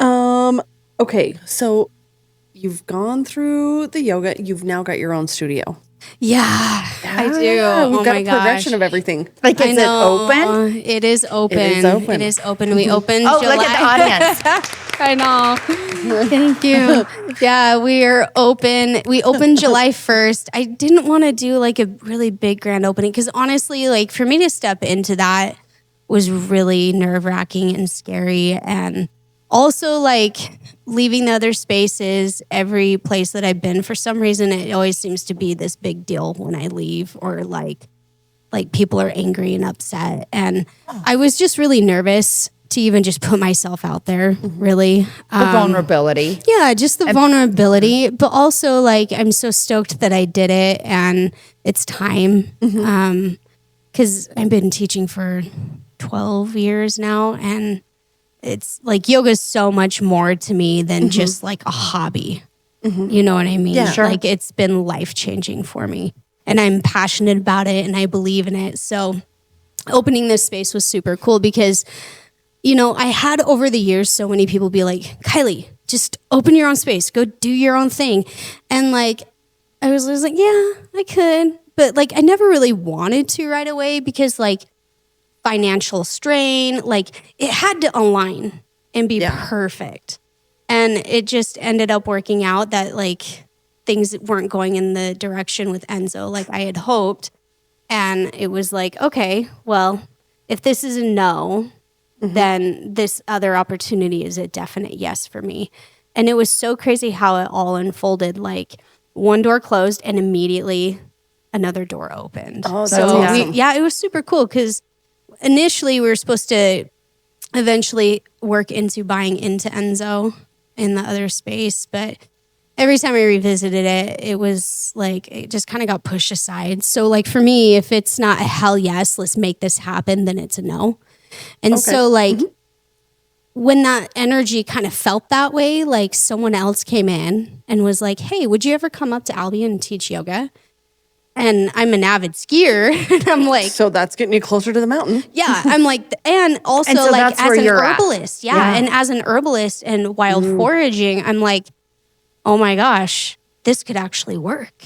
Mm-hmm. Okay, so you've gone through the yoga. You've now got your own studio. Yeah, I do. We've Oh got my a progression gosh. of everything. Like, is it open? It is open. It is open. It is open. We opened Oh, July. look at the audience. I know. Thank you. Yeah, we are open. We opened July 1st. I didn't want to do like a really big grand opening because honestly, like for me to step into that was really nerve-wracking and scary. And also like leaving the other spaces, every place that I've been, for some reason, it always seems to be this big deal when I leave, or like people are angry and upset. And I was just really nervous to even just put myself out there, really. The vulnerability. Yeah, just the vulnerability. But also, like, I'm so stoked that I did it and it's time. Because I've been teaching for 12 years now. And it's like yoga is so much more to me than just like a hobby. You know what I mean? Yeah, sure. Like, it's been life-changing for me. And I'm passionate about it and I believe in it. So opening this space was super cool because, you know, I had over the years so many people be like, Kylie, just open your own space, go do your own thing. And like, I was like, yeah, I could. But like, I never really wanted to right away because like financial strain, like it had to align and be perfect. And it just ended up working out that like things weren't going in the direction with Enzo like I had hoped. And it was like, okay, well, if this is a no, then this other opportunity is a definite yes for me. And it was so crazy how it all unfolded. Like one door closed and immediately another door opened. Oh, that's awesome. It was super cool because initially we were supposed to eventually work into buying into Enzo in the other space. But every time I revisited it, it was like, it just kind of got pushed aside. So like for me, if it's not a hell yes, let's make this happen, then it's a no. And so like when that energy kind of felt that way, like someone else came in and was like, hey, would you ever come up to Albion and teach yoga? And I'm an avid skier. And I'm like, so that's getting you closer to the mountain. Yeah. I'm like, and also And so like that's as where an you're at. herbalist. Yeah. And as an herbalist and wild foraging, I'm like, oh my gosh, this could actually work.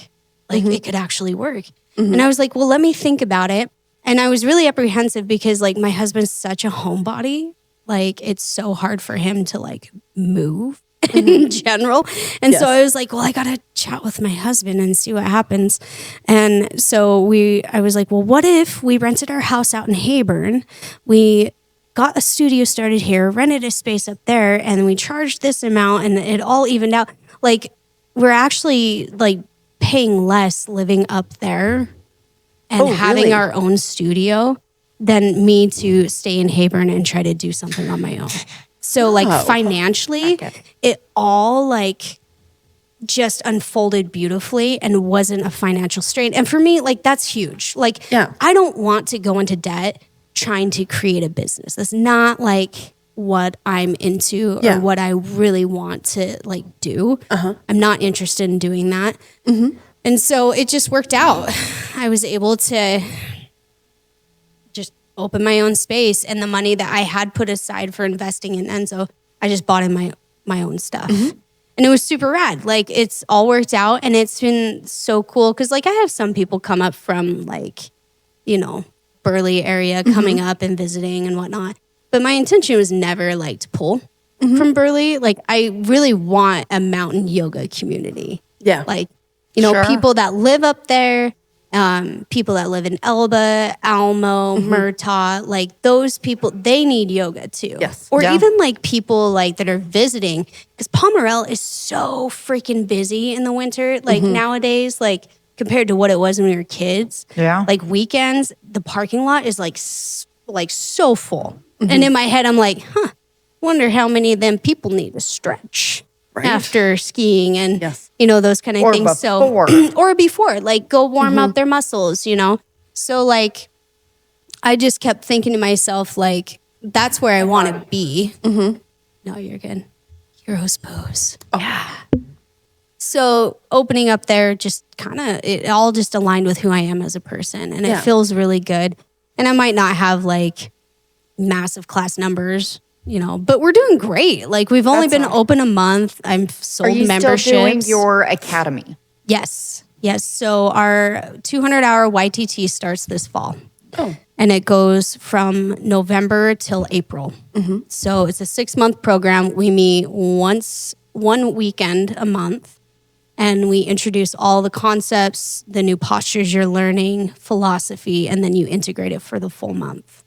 Like it could actually work. And I was like, well, let me think about it. And I was really apprehensive because like my husband's such a homebody. Like it's so hard for him to like move in general. And so I was like, well, I got to chat with my husband and see what happens. And so I was like, well, what if we rented our house out in Hayburn? We got a studio started here, rented a space up there, and we charged this amount and it all evened out. Like we're actually like paying less living up there and having our own studio than me to stay in Hayburn and try to do something on my own. So like financially, it all like just unfolded beautifully and wasn't a financial strain. And for me, like that's huge. Like I don't want to go into debt trying to create a business. That's not like what I'm into or what I really want to like do. I'm not interested in doing that. And so it just worked out. I was able to just open my own space, and the money that I had put aside for investing in Enzo, I just bought in my own stuff. And it was super rad. Like it's all worked out, and it's been so cool because like I have some people come up from like, you know, Burley area coming up and visiting and whatnot. But my intention was never like to pull from Burley. Like I really want a mountain yoga community. Yeah. Like, you know, people that live up there, people that live in Elba, Almo, Murtaugh, like those people, they need yoga too. Yes. Or even like people like that are visiting, because Pomerelle is so freaking busy in the winter. Like nowadays, like compared to what it was when we were kids. Yeah. Like weekends, the parking lot is like so full. And in my head, I'm like, wonder how many of them people need to stretch after skiing and, you know, those kind of things. Before. So, or before, like go warm up their muscles, you know? So like, I just kept thinking to myself, like, that's where I want to be. No, you're good. Hero's pose. Yeah. So opening up there just kind of, it all just aligned with who I am as a person. And it feels really good. And I might not have like massive class numbers, you know, but we're doing great. Like we've only been open a month. I've sold memberships. Are you still doing your academy? Yes. Yes. So our 200-hour YTT starts this fall. Oh. And it goes from November till April. So it's a 6-month program. We meet one weekend a month, and we introduce all the concepts, the new postures you're learning, philosophy, and then you integrate it for the full month.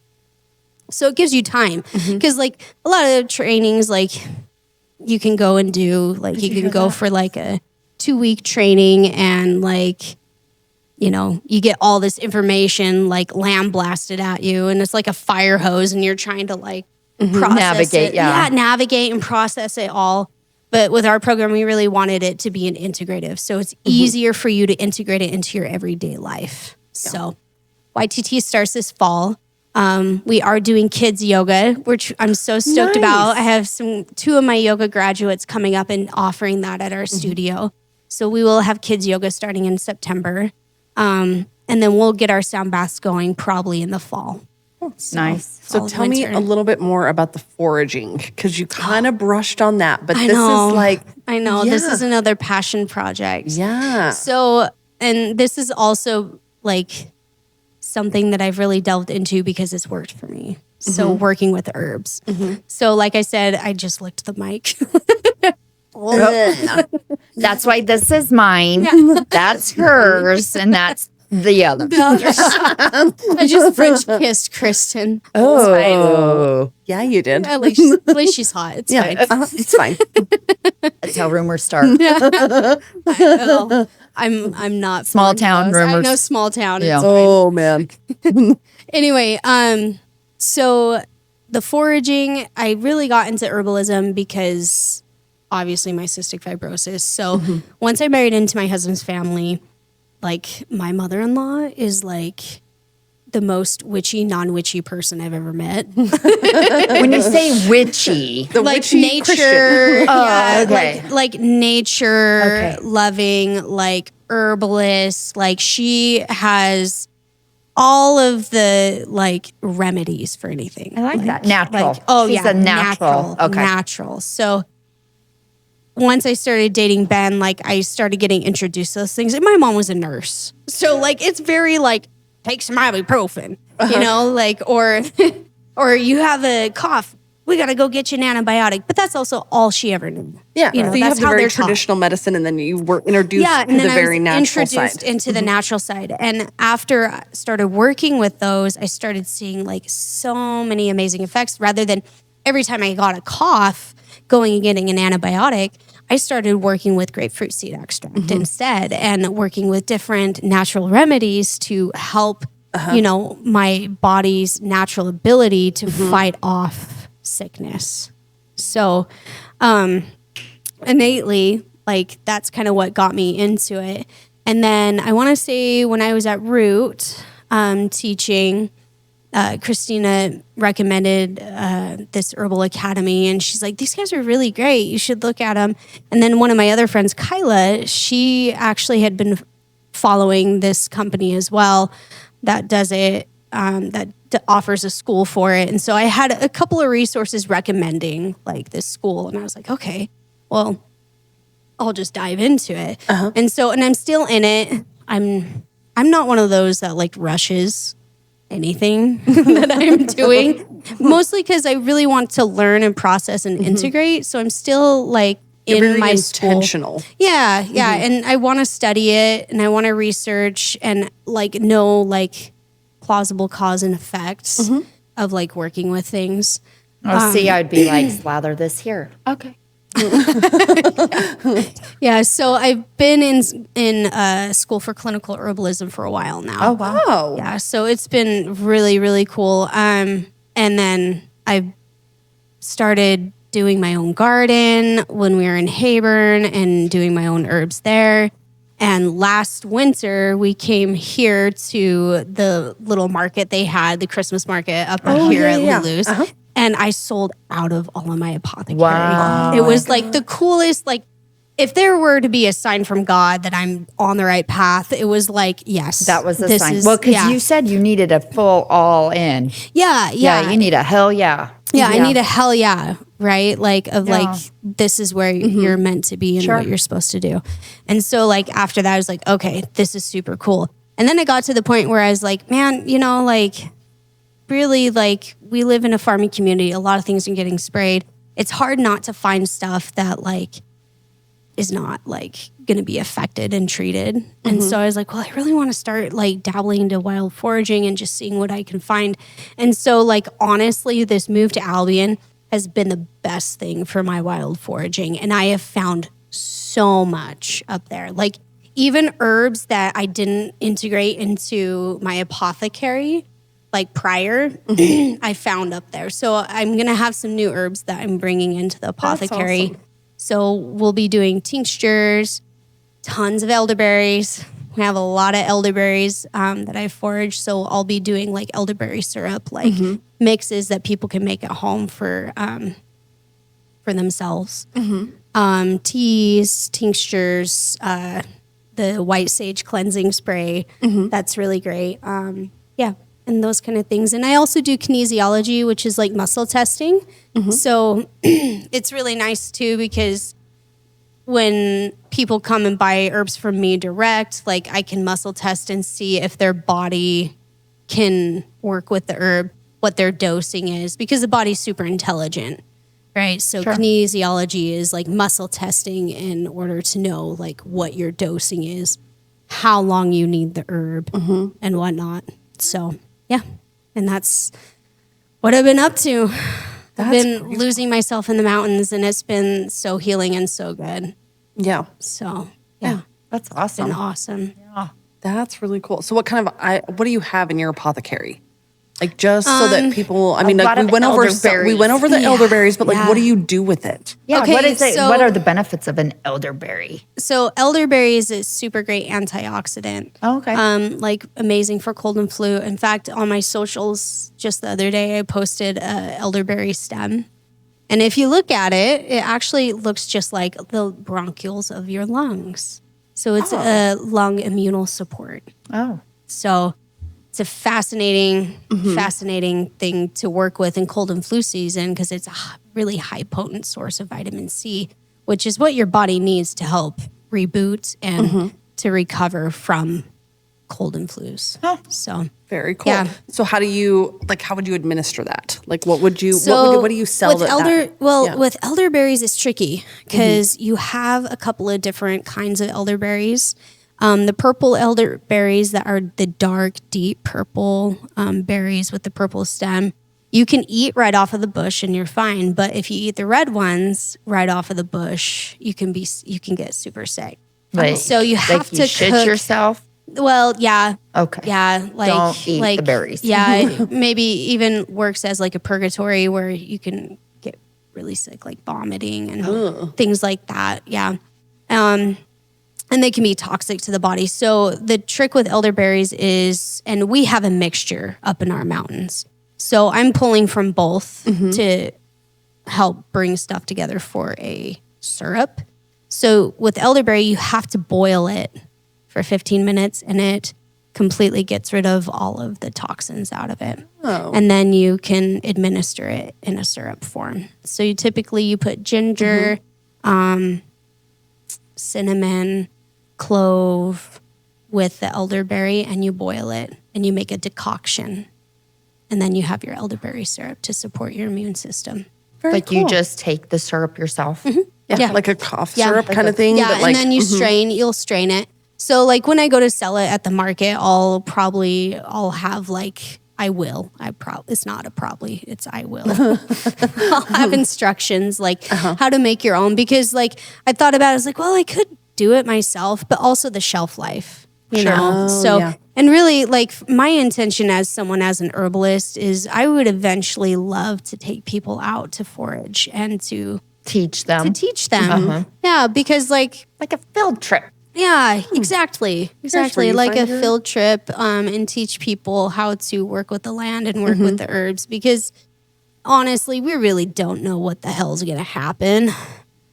So it gives you time because like a lot of trainings, like you can go and do, like you can go for like a 2-week training and like, you know, you get all this information like lamb blasted at you and it's like a fire hose and you're trying to like process navigate, it. Yeah, navigate and process it all. But with our program, we really wanted it to be an integrative. So it's easier for you to integrate it into your everyday life. Yeah. So YTT starts this fall. We are doing kids yoga, which I'm so stoked about. I have 2 of my yoga graduates coming up and offering that at our studio. So we will have kids yoga starting in September. And then we'll get our sound baths going probably in the fall. Nice. So tell me a little bit more about the foraging, because you kind of brushed on that, but this is like... I know. Yeah. This is another passion project. Yeah. So, and this is also like something that I've really delved into because it's worked for me. So working with herbs. So like I said, I just licked the mic. That's why this is mine. Yeah. That's hers, and that's the other. I just French kissed Kristen. Oh, yeah, you did. At least she's hot. It's fine. It's fine. That's how rumors start. Yeah. I'm not small town rumors. I know small town. Yeah. Oh man. Anyway, so the foraging, I really got into herbalism because obviously my cystic fibrosis. So once I married into my husband's family, like my mother-in-law is like the most witchy, non-witchy person I've ever met. When you say witchy, like witchy nature, okay. like nature loving, like herbalist. Like she has all of the like remedies for anything. I like that. Natural. Like, She's a natural. Natural. So once I started dating Ben, like I started getting introduced to those things. And my mom was a nurse. So like it's very like, take some ibuprofen, you know, like, or you have a cough, we got to go get you an antibiotic. But that's also all she ever knew. Yeah. You know, so you that's have the how very they're taught. traditional medicine, and then you were introduced to the very natural side. Introduced into the natural side. And after I started working with those, I started seeing like so many amazing effects. Rather than every time I got a cough, going and getting an antibiotic, I started working with grapefruit seed extract instead, and working with different natural remedies to help, you know, my body's natural ability to fight off sickness. So, innately, like that's kind of what got me into it. And then I want to say when I was at Root teaching, Christina recommended this Herbal Academy, and she's like, these guys are really great. You should look at them. And then one of my other friends, Kylie, she actually had been following this company as well that does it, that offers a school for it. And so I had a couple of resources recommending like this school, and I was like, okay, well, I'll just dive into it. And so, and I'm still in it. I'm not one of those that like rushes anything that I'm doing, mostly because I really want to learn and process and integrate. So I'm still like in my intentional school. Yeah. And I want to study it, and I want to research and like know like plausible cause and effects of like working with things. See, I'd be like, slather this here. Okay. Yeah, so I've been in school for clinical herbalism for a while now. Oh, wow. Yeah, so it's been really, really cool. And then I started doing my own garden when we were in Hayburn and doing my own herbs there. And last winter, we came here to the little market they had, the Christmas market up here at Lulu's. And I sold out of all of my apothecary. Wow. It was like the coolest, like if there were to be a sign from God that I'm on the right path, it was like, yes. That was the sign. Well, because you said you needed a full all in. Yeah. Yeah, you need a hell yeah. Yeah, I need a hell yeah. right? Like this is where you're meant to be and what you're supposed to do. And so like after that, I was like, okay, this is super cool. And then I got to the point where I was like, man, you know, like really like we live in a farming community. A lot of things are getting sprayed. It's hard not to find stuff that like is not like going to be affected and treated. And so I was like, well, I really want to start like dabbling into wild foraging and just seeing what I can find. And so like, honestly, this move to Albion has been the best thing for my wild foraging. And I have found so much up there. Like even herbs that I didn't integrate into my apothecary, like prior, I found up there. So I'm going to have some new herbs that I'm bringing into the apothecary. That's awesome. So we'll be doing tinctures, tons of elderberries. We have a lot of elderberries that I foraged. So I'll be doing like elderberry syrup, like mixes that people can make at home for themselves. Teas, tinctures, the white sage cleansing spray. That's really great. And those kind of things. And I also do kinesiology, which is like muscle testing. So it's really nice too, because when people come and buy herbs from me direct, like I can muscle test and see if their body can work with the herb, what their dosing is, because the body's super intelligent, right? So kinesiology is like muscle testing in order to know like what your dosing is, how long you need the herb and whatnot. So yeah, and that's what I've been up to. I've been losing myself in the mountains, and it's been so healing and so good. Yeah. So yeah, that's awesome. It's been awesome. Yeah. That's really cool. So what kind of, what do you have in your apothecary? Like just so that people, I mean, like we went over the elderberries, but like what do you do with it? Yeah. Okay, What is it? so- What are the benefits of an elderberry? So elderberries is super great antioxidant. Oh, okay. Like amazing for cold and flu. In fact, on my socials just the other day, I posted a elderberry stem. And if you look at it, it actually looks just like the bronchioles of your lungs. So it's a lung immunal support. Oh. So it's a fascinating thing to work with in cold and flu season, because it's a really high potent source of vitamin C, which is what your body needs to help reboot and to recover from cold and flus. So very cool. Yeah. So how would you administer that? Like what would you, what do you sell? With elderberries, it's tricky because you have a couple of different kinds of elderberries. The purple elderberries that are the dark, deep purple berries with the purple stem, you can eat right off of the bush and you're fine. But if you eat the red ones right off of the bush, you can get super sick. Like, so you have to shit cook yourself. Well, yeah. Okay. Yeah, like don't eat the berries. Yeah, it maybe even works as like a purgatory where you can get really sick, like vomiting and things like that. Yeah. And they can be toxic to the body. So the trick with elderberries is, and we have a mixture up in our mountains. So I'm pulling from both to help bring stuff together for a syrup. So with elderberry, you have to boil it for 15 minutes and it completely gets rid of all of the toxins out of it. Oh. And then you can administer it in a syrup form. So you put ginger, cinnamon, clove with the elderberry, and you boil it and you make a decoction. And then you have your elderberry syrup to support your immune system. Very cool. You just take the syrup yourself? Yeah, like a cough syrup kind of thing. Yeah, and then you you'll strain it. So like when I go to sell it at the market, I'll have like, it's not a probably, it's I will. I'll have instructions like how to make your own, because like I thought about it, I was like, well, I could do it myself, but also the shelf life, you know? So, and really like my intention as an herbalist is I would eventually love to take people out to forage and to teach them. Yeah, because like a field trip. Yeah, exactly. Like a field trip, and teach people how to work with the land and work with the herbs, because honestly, we really don't know what the hell's going to happen.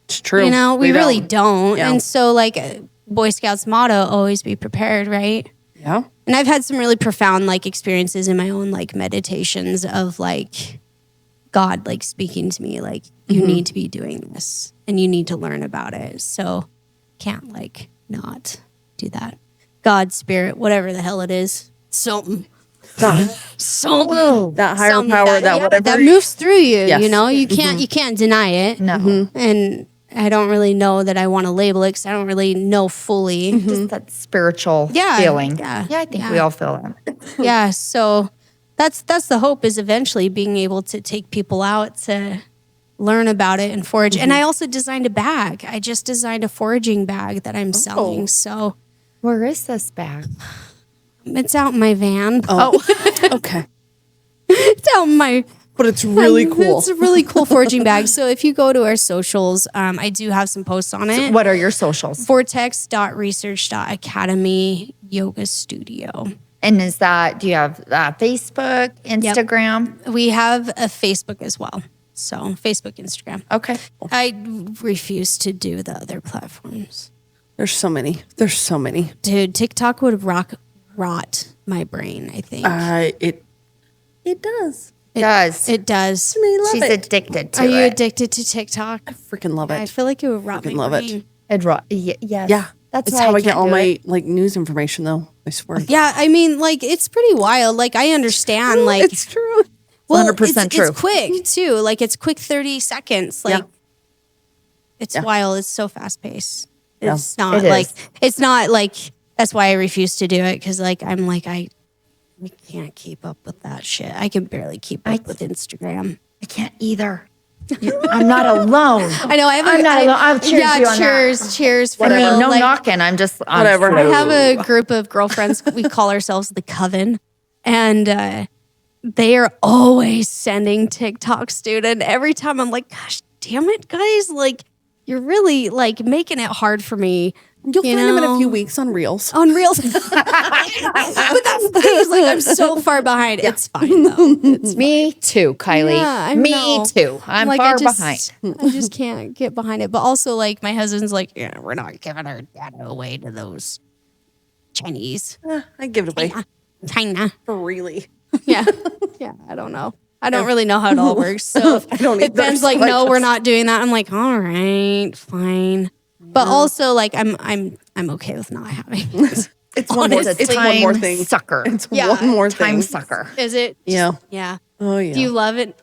It's true. You know, we really don't. Yeah. And so like Boy Scouts motto, always be prepared, right? Yeah. And I've had some really profound like experiences in my own like meditations of like God like speaking to me, like, you need to be doing this and you need to learn about it. So can't like not do that. God, spirit, whatever the hell it is, something. Something. That higher power, that whatever. That moves through you, Yes. you know? You can't deny it. No. And I don't really know that I want to label it because I don't really know fully. Just that spiritual feeling. Yeah. I think we all feel that. Yeah, so that's the hope, is eventually being able to take people out to learn about it and forage. And I also designed a bag. I just designed a foraging bag that I'm selling. So Where is this bag? it's out in my van. Okay. It's out in my... But it's really cool. It's a really cool foraging bag. So if you go to our socials, I do have some posts on it. What are your socials? Vortex.research.academy yoga studio. And do you have Facebook, Instagram? We have a Facebook as well. So Facebook, Instagram. Okay. I refuse to do the other platforms. There's so many. Dude, TikTok would rot my brain, I think. It does. It does. She's addicted to it. Are you addicted to TikTok? I freaking love it. I feel like it would rot my love brain. it. Yes. Yeah. That's it's why how I I get can't all do my it. like news information though. I swear. Yeah, I mean, like, it's pretty wild. Like, I understand, like... It's true. Well, 100% true. It's quick, too. Like, it's quick 30 seconds. Like, it's wild. It's so fast-paced. It's not It like... is. It's not like... That's why I refuse to do it, because, like, I'm like, I can't keep up with that shit. I can barely keep up with Instagram. I can't either. I'm not alone. I know. I'm not alone. I'll cheers you on that. Cheers. For I mean, real. no Like, knocking. I'm just Whatever. I have a group of girlfriends. We call ourselves the Coven. And they are always sending TikToks, dude. And every time I'm like, gosh, damn it, guys. Like, you're really, like, making it hard for me. You'll find them in a few weeks on Reels. On Reels. But that's the thing, is, like, I'm so far behind. It's fine, though. It's Me too, Kylie. Yeah, I Me know. too. I'm like, far behind. I just can't get behind it. But also, like, my husband's like, yeah, we're not giving our data away to those Chinese. I give it away. China. Really. Yeah. Yeah, I don't know. I don't really know how it all works. So if Ben's like, no, we're not doing that, I'm like, all right, fine. But also, like, I'm okay with not having it. It's one more thing. Sucker. It's one more thing. Time sucker. Is it? Yeah. Yeah. Oh yeah. Do you love it,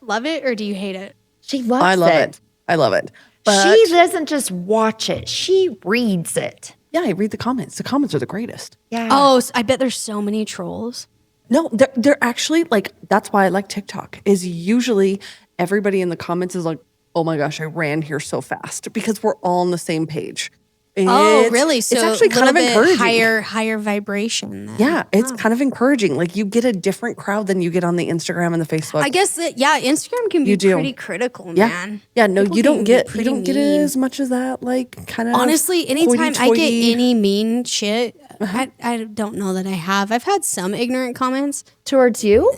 or do you hate it? She loves I love it. I love it. But She doesn't just watch it. She reads it. yeah, I read the comments. The comments are the greatest. Yeah. Oh, I bet there's so many trolls. No, they're actually like, that's why I like TikTok, is usually everybody in the comments is like, oh my gosh, I ran here so fast, because we're all on the same page. Oh, really? So it's actually kind of encouraging. Higher vibration. Then. Yeah, it's kind of encouraging. Like, you get a different crowd than you get on the Instagram and the Facebook. I guess that, Instagram can be pretty critical, yeah. man. Yeah, no, People you don't can get be pretty mean. as much as that, like, kind of. Honestly, anytime I hoity-toity. get any mean shit, I don't know that I have. I've had some ignorant comments Towards you?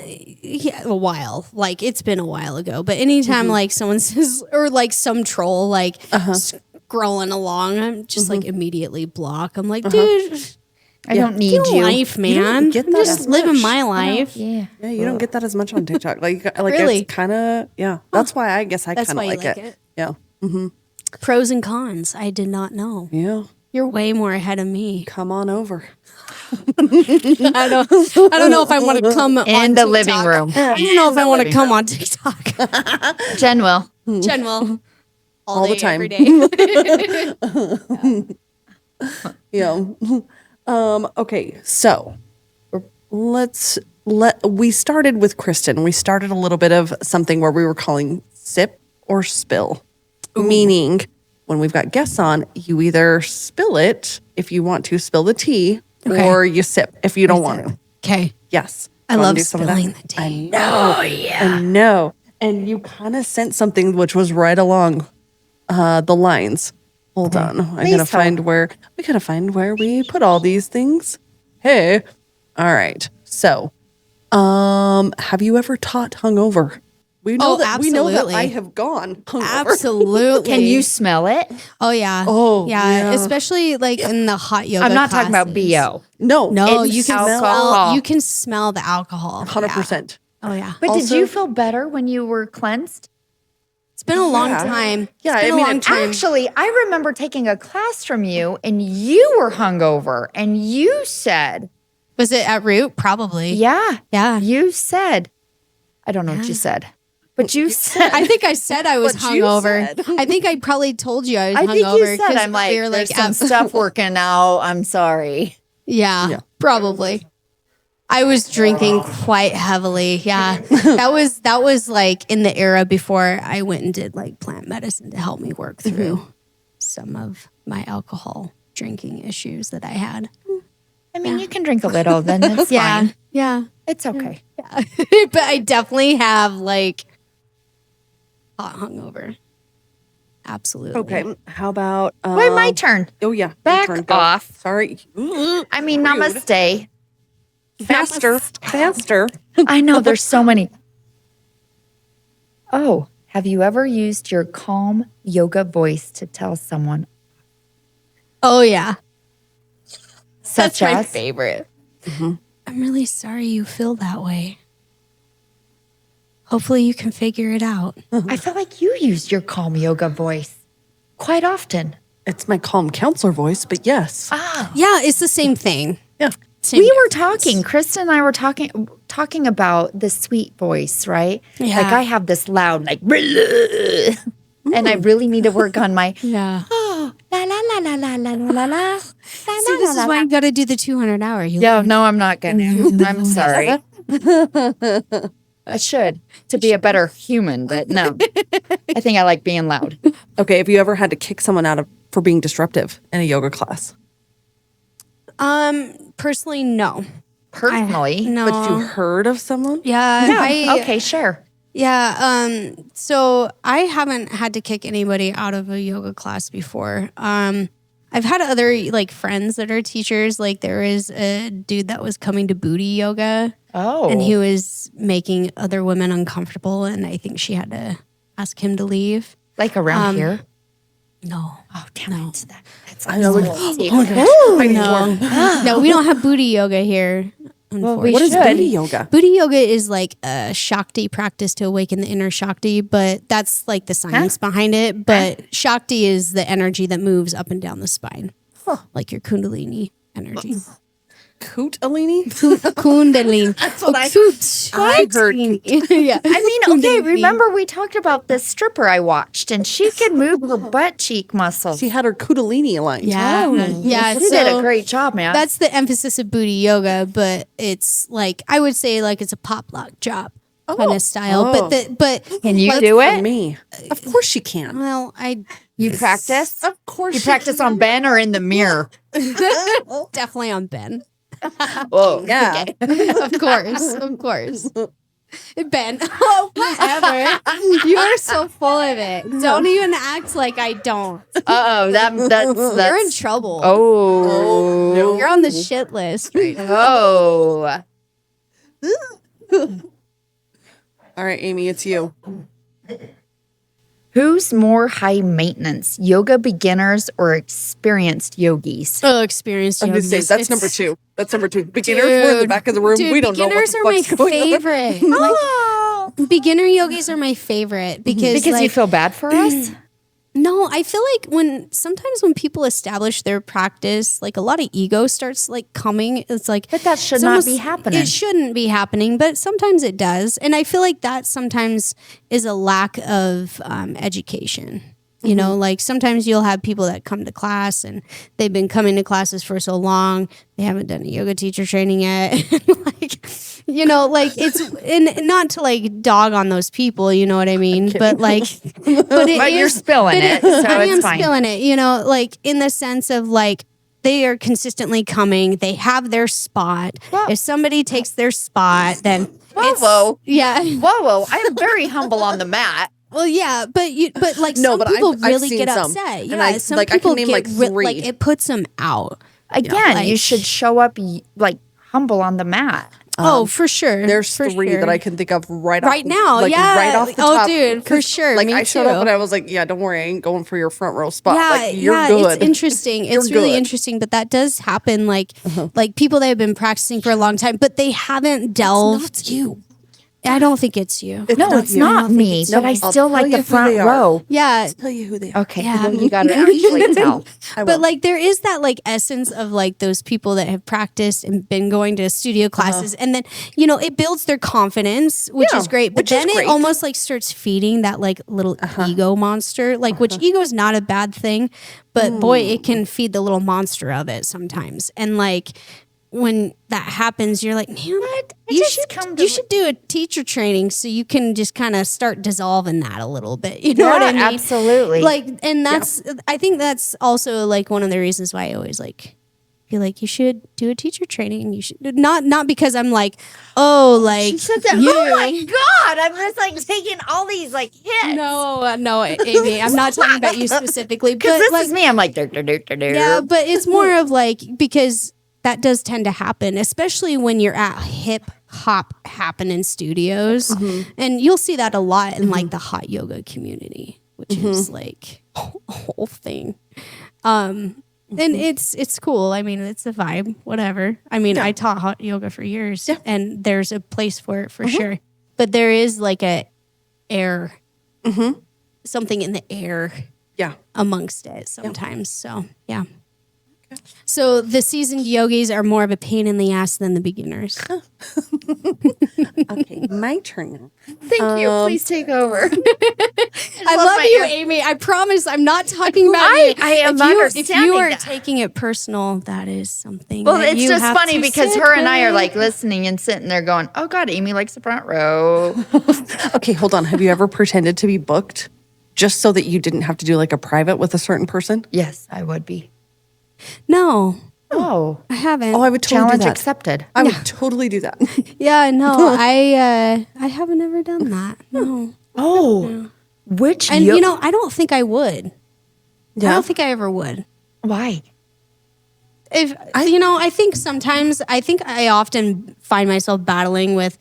a while. Like, it's been a while ago. But anytime like someone says, or like some troll like scrolling along, I'm just like immediately block. I'm like, dude, I don't need get a you. life, man. get I'm that just as living much. my life. Yeah. Yeah, you don't get that as much on TikTok. Like Really? it's kind of, That's why I guess I That's kind of why you like like it. it? Yeah. Pros and cons. I did not know. Yeah. You're way more ahead of me. Come on over. I don't know if I want to come In the living room. I don't know if I want to come on TikTok. Jen will. Jen will. All the day, time. every day. Yeah. Okay. So we started with Kristen. We started a little bit of something where we were calling sip or spill, meaning when we've got guests on, you either spill it if you want to spill the tea, or you sip if you don't want to. Okay. Yes. I Wanna love do some of that? spilling the tea. I know. Oh, yeah. I know. And you kind of sent something which was right along the lines. Hold on. I gotta find where we put all these things. Hey. All right. So, have you ever taught hungover? We know that absolutely. I have gone hungover. Absolutely. Can you smell it? Oh yeah. Oh, yeah. yeah. Especially like in the hot yoga. I'm not talking about classes. BO. No. No, It's you can alcohol. smell. You can smell the alcohol. 100%. Oh, yeah. But did you feel better when you were cleansed? It's been a long time. Yeah, It's been a long time. Actually, I remember taking a class from you and you were hungover and you said. Was it at Root? Probably. Yeah. Yeah. You said. I don't know what you said. But you said. I think I said I was hungover. I think I probably told you I was hungover. I think you said, I'm like, we were there's some stuff working out. I'm sorry. Yeah, probably. I was drinking quite heavily. Yeah. that was like in the era before I went and did like plant medicine to help me work through some of my alcohol drinking issues that I had. I mean, you can drink a little, then it's fine. Yeah. It's okay. Yeah. But I definitely have like hot hungover. Absolutely. Okay. How about Wait, my turn. Oh yeah. Back your turn. Go. off. Sorry. I mean, namaste. Faster. I know there's so many. Oh, have you ever used your calm yoga voice to tell someone? Oh yeah. Such That's my as? favorite. I'm really sorry you feel that way. Hopefully you can figure it out. I feel like you used your calm yoga voice quite often. It's my calm counselor voice, but yes. Yeah, it's the same thing. Yeah. We were talking, Kristen and I were talking about the sweet voice, right? Yeah. Like I have this loud, like, and I really need to work on my, Yeah. oh, la la la la la la la la. See, this is why you got to do the 200 hour. No, I'm not gonna. I'm sorry. I should to be a better human, but no. I think I like being loud. Okay. Have you ever had to kick someone out for being disruptive in a yoga class? Personally, no. Personally, No. But you heard of someone? Yeah. okay, sure. Yeah. So I haven't had to kick anybody out of a yoga class before. I've had other like friends that are teachers. Like there is a dude that was coming to booty yoga. Oh, And he was making other women uncomfortable. And I think she had to ask him to leave. like around here. No. Oh, damn it! That's I know. No, we don't have booty yoga here. Well, we What is should. booty yoga? Booty yoga is like a Shakti practice to awaken the inner Shakti, but that's like the science behind it. But Shakti is the energy that moves up and down the spine, like your Kundalini energy. Kundalini? Kundalini. That's what I heard. Yeah. I mean, okay, remember we talked about this stripper I watched, and she could move her butt cheek muscles. She had her Kundalini aligned. Yeah. Yeah. She did a great job, man. That's the emphasis of booty yoga, but it's like, I would say like it's a pop lock job kind of style. But Can you like, do For it? me. Of course she can. Well, You practice? Of course You practice on Ben or in the mirror? definitely on Ben. Oh, Yeah. Of course. Ben, whatever. You are so full of it. Don't even act like I don't. that's You're in trouble. Oh, You're on the shit list right now. oh. All right, Amy, it's you. Who's more high maintenance, yoga beginners or experienced yogis? Oh, experienced I'm yoga. just saying, that's number two. That's number two. Beginners, we're in the back of the room. Dude, We don't know what beginners the are my fuck's going on. favorite. Like, beginner yogis are my favorite because you like, feel bad for us? no, I feel like sometimes when people establish their practice, like a lot of ego starts like coming. It's like, But that should it's not almost- be happening. It shouldn't be happening, but sometimes it does. And I feel like that sometimes is a lack of education. You know, like sometimes you'll have people that come to class and they've been coming to classes for so long, they haven't done a yoga teacher training yet. Like, you know, like it's, and not to like dog on those people, you know what I mean? But like, but You're spilling it, so I it's am fine. spilling it, you know, like in the sense of like, they are consistently coming. They have their spot. Well- if somebody takes their spot, then Whoa. yeah. Whoa. I am very humble on the mat. Well, yeah, but like No, some but people I've really seen get some. upset. And Yeah, I- some like, I can people name, get like, three. like it puts them out. Again, like- you should show up like humble on the mat. Oh, for sure. There's for three sure. that I can think of right now. Like, Yeah. right off the Oh, top. dude, for 'Cause, sure. Like Me I showed up too. and I was like, yeah, don't worry, I ain't going for your front row spot. Yeah, Like you're yeah, good. it's interesting. It's You're really good. interesting, but that does happen. Like people that have been practicing for a long time, but they haven't delved. I don't think it's you. No, it's not me, but I still like the front row. Yeah. I'll tell you who they are. Okay, well, you got to actually tell. But like there is that like essence of like those people that have practiced and been going to studio classes and then it builds their confidence, which is great. But then it almost like starts feeding that like little ego monster, like which ego is not a bad thing, but boy, it can feed the little monster of it sometimes. And like when that happens, you're like, man, what? You should do a teacher training so you can just kind of start dissolving that a little bit. You know what I mean? Absolutely. Like, and that's I think that's also like one of the reasons why I always like feel like you should do a teacher training. You should not because I'm like, oh, like she said that. Oh my God, I'm just like taking all these like hits. No, Amy, I'm not talking about you specifically. Because this like, is me. I'm like, yeah, but it's more of like because that does tend to happen, especially when you're at hip hop happening studios. And you'll see that a lot in like the hot yoga community, which is like a whole thing. And it's cool. I mean, it's a vibe, whatever. I mean, I taught hot yoga for years and there's a place for it for sure. But there is like a air, something in the air amongst it sometimes. So, yeah. So the seasoned yogis are more of a pain in the ass than the beginners. Okay, my turn now. Thank you. Please take over. I love you, Amy. I promise I'm not talking about you. I am if you are taking it personal, that is something. Well, that it's you just have funny to because sit her and I are with. like listening and sitting there going, oh God, Amy likes the front row. Okay, hold on. Have you ever pretended to be booked just so that you didn't have to do like a private with a certain person? Yes, I would be. No, Oh, I haven't. Oh, I would totally challenge do that. accepted. I would totally do that. Yeah, no, I haven't ever done that. No. Oh, which And I don't think I would. I don't think I ever would. Why? If I think sometimes I often find myself battling with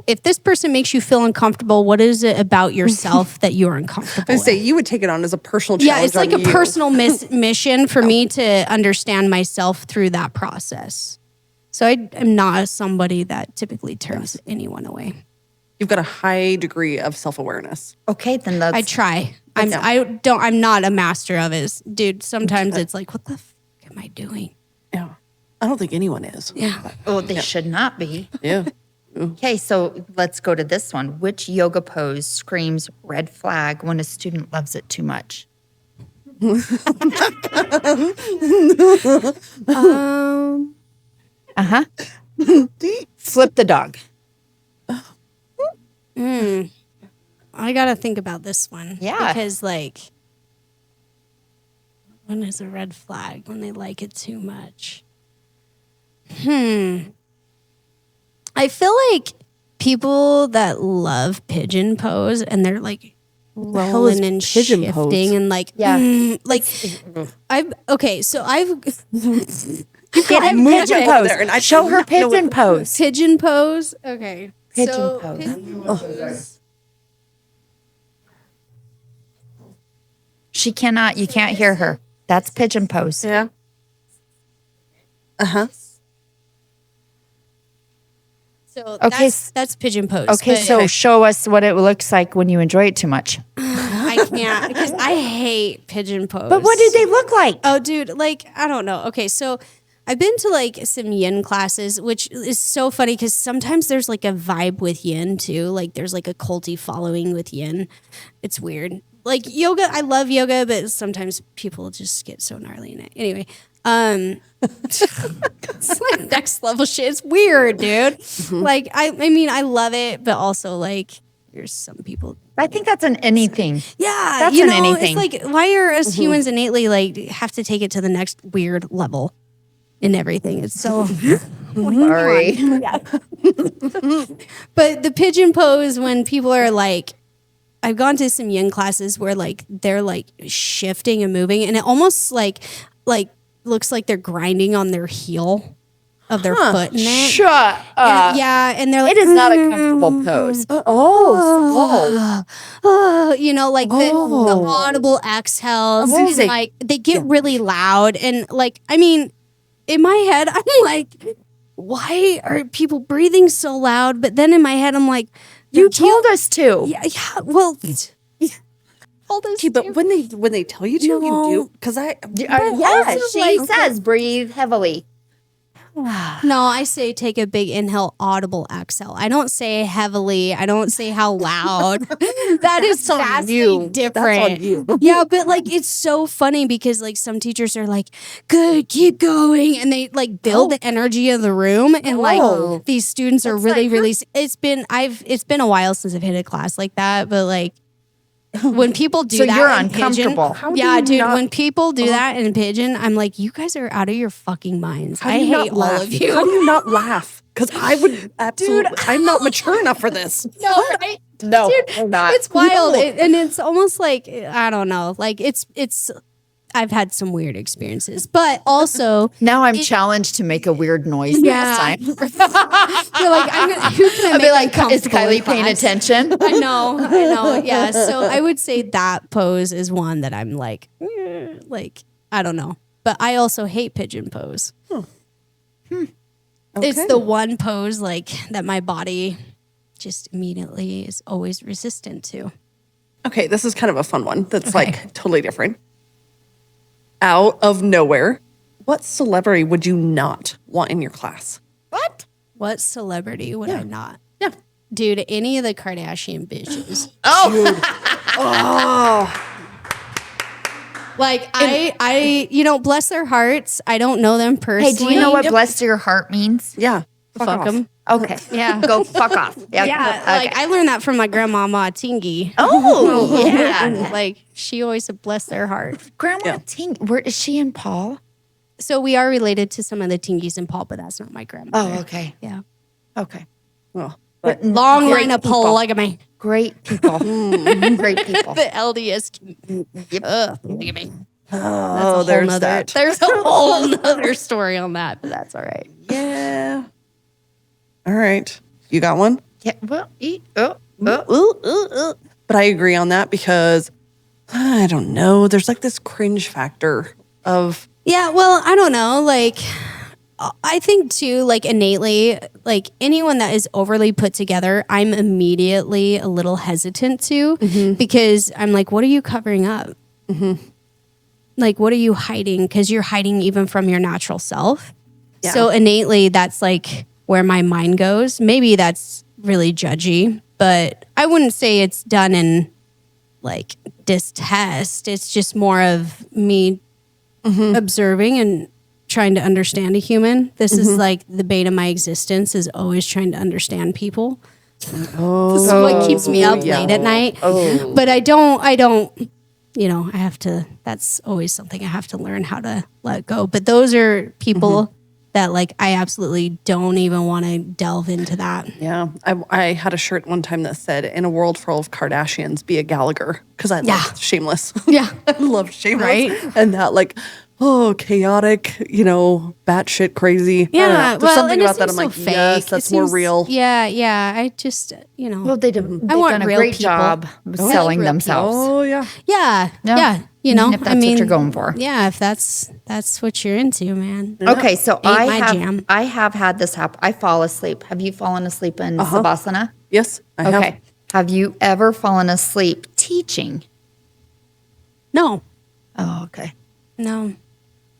if this person makes you feel uncomfortable, what is it about yourself that you're uncomfortable I with? say you would take it on as a personal challenge. Yeah, it's like a you. personal mission for me to understand myself through that process. So I am not somebody that typically turns anyone away. You've got a high degree of self-awareness. Okay, then that's... I try. I'm not a master of it. Dude, sometimes it's like, what the fuck am I doing? Yeah. I don't think anyone is. Yeah. Oh, they should not be. Yeah. Okay, so let's go to this one. Which yoga pose screams red flag when a student loves it too much? Flip the dog. I gotta think about this one. Yeah. Because like, when is a red flag? When they like it too much? I feel like people that love pigeon pose and they're like rolling and pigeon shifting pose? and like, I've Get him pigeon pose. there and I Show her don't know pigeon what- pose. pigeon pose. Okay. Pigeon pose. Pigeon pose. She cannot, you can't hear her. That's pigeon pose. Yeah. Uh-huh. So Okay, that's pigeon pose. Okay, but so show us what it looks like when you enjoy it too much. I can't because I hate pigeon pose. But what do they look like? Oh, dude, like, I don't know. Okay, so I've been to like some yin classes, which is so funny because sometimes there's like a vibe with yin too. Like there's like a culty following with yin. It's weird. Like yoga, I love yoga, but sometimes people just get so gnarly in it. Anyway, it's like next level shit. It's weird, dude. Like, I mean, I love it, but also like there's some people. I think that's an anything. Yeah, That's you an know, anything. it's like why are us humans innately like have to take it to the next weird level in everything? It's so Sorry. But the pigeon pose when people are like, I've gone to some yin classes where like they're like shifting and moving, and it almost like looks like they're grinding on their heel of their foot in it. Shut up. And, yeah, and they're like, It is not a comfortable pose. you know, like the audible exhales, and, like they get really loud, and like I mean, in my head, I'm like, why are people breathing so loud? But then in my head, I'm like, you told us to. Yeah. Well, Okay, but when they tell you to, you do. Because she says breathe heavily. No, I say take a big inhale, audible exhale. I don't say heavily. I don't say how loud. That is vastly different. That's on you. Yeah, but like it's so funny because like some teachers are like, "Good, keep going," and they like build the energy of the room, and like these students are really, really. It's been a while since I've hit a class like that, but like. When people do that, you're uncomfortable. Pigeon, yeah, dude. When people do that in Pigeon, I'm like, you guys are out of your fucking minds. I hate all of you. How do you not laugh? Because I would absolutely. Dude, I'm not mature enough for this. No, right? No, dude, I'm not. It's wild, and it's almost like I don't know. Like it's. I've had some weird experiences, but also now I'm challenged to make a weird noise next time. You're like, who can I be like, make is Kylie paying attention? I know. Yeah. So I would say that pose is one that I'm like, I don't know. But I also hate pigeon pose. Okay. It's the one pose like that my body just immediately is always resistant to. Okay, this is kind of a fun one that's like totally different. Out of nowhere, what celebrity would you not want in your class? What celebrity would I not? Yeah. Dude, any of the Kardashian bitches. Oh. Like I bless their hearts. I don't know them personally. Hey, do you know what bless your heart means? Yeah. Fuck them. Okay. Yeah. Go fuck off. Yeah. Like I learned that from my grandmama Tingy. Oh, yeah. Like she always blessed their heart. Grandma Ting, where is she and Paul? So we are related to some of the Tingies and Paul, but that's not my grandmother. Oh, okay. Yeah. Okay. Well, but long line of polygamy. Great people. Great people. The LDS. Yep. Look at me. Oh, there's that. There's a whole nother story on that, but that's all right. Yeah. All right. You got one? Yeah. Well, But I agree on that because I don't know. There's like this cringe factor of. Yeah, well, I don't know. Like, I think too, like innately, like anyone that is overly put together, I'm immediately a little hesitant to because I'm like, what are you covering up? Like, what are you hiding? Because you're hiding even from your natural self. Yeah. So innately, that's like where my mind goes. Maybe that's really judgy, but I wouldn't say it's done in like distrust. It's just more of me observing and trying to understand a human. This is like the bane of my existence is always trying to understand people. This is what keeps me up late at night. But I don't, I have to, that's always something I have to learn how to let go. But those are people that like, I absolutely don't even want to delve into that. Yeah. I had a shirt one time that said, in a world full of Kardashians, be a Gallagher. Because I love Shameless. Yeah. I love Shameless. Right? And that like, chaotic, batshit crazy. Yeah. There's something about that. I'm so like, fake. yes, that's more real. Yeah. I just, Well, they've want done a real great people. job selling themselves. Oh, yeah. Yeah. If that's what you're going for. Yeah, if that's what you're into, man. Okay, so jam. I have had this happen. I fall asleep. Have you fallen asleep in Savasana? Yes, I have. Okay. Have you ever fallen asleep teaching? No. Oh, okay. No.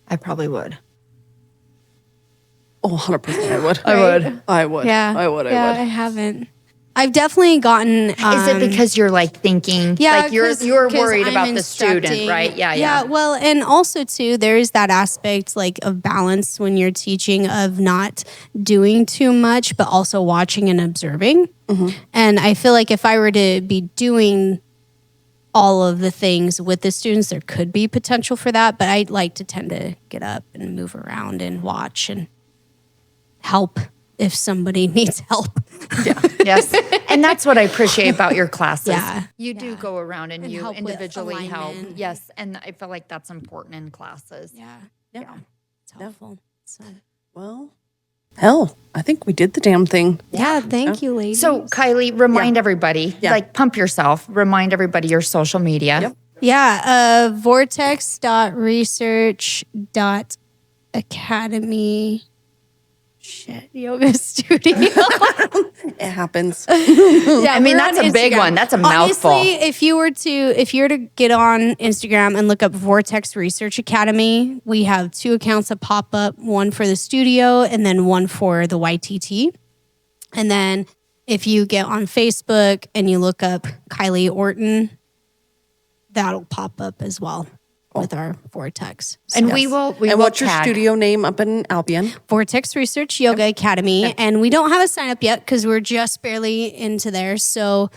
I probably would. Oh, 100% I would. I would. Yeah. I would. I haven't. I've definitely gotten. Is it because you're like thinking? Yeah, like you're 'cause worried I'm about the student, instructing. right? Yeah. Yeah. Well, and also too, there is that aspect like of balance when you're teaching of not doing too much, but also watching and observing. And I feel like if I were to be doing all of the things with the students, there could be potential for that. But I'd like to tend to get up and move around and watch and help if somebody needs help. Yeah. Yes. And that's what I appreciate about your classes. Yeah. You do go around and you help with individually help. alignment. Yes. And I feel like that's important in classes. Yeah. It's helpful. So. Well, hell, I think we did the damn thing. Yeah, thank you, ladies. So, Kylie, remind everybody, like pump yourself, remind everybody your social media. Yep. Yeah, vortex.research.academy. shit yoga studio. It happens. Yeah, I mean, that's a big one. That's a mouthful. Honestly, if you were to get on Instagram and look up Vortex Research Academy, we have 2 accounts that pop up, one for the studio and then one for the YTT. And then if you get on Facebook and you look up Kylie Orton, that'll pop up as well with our Vortex. So And we will what's your tag. studio name up in Albion? Vortex Research Yoga Academy. And we don't have a sign up yet because we're just barely into there. So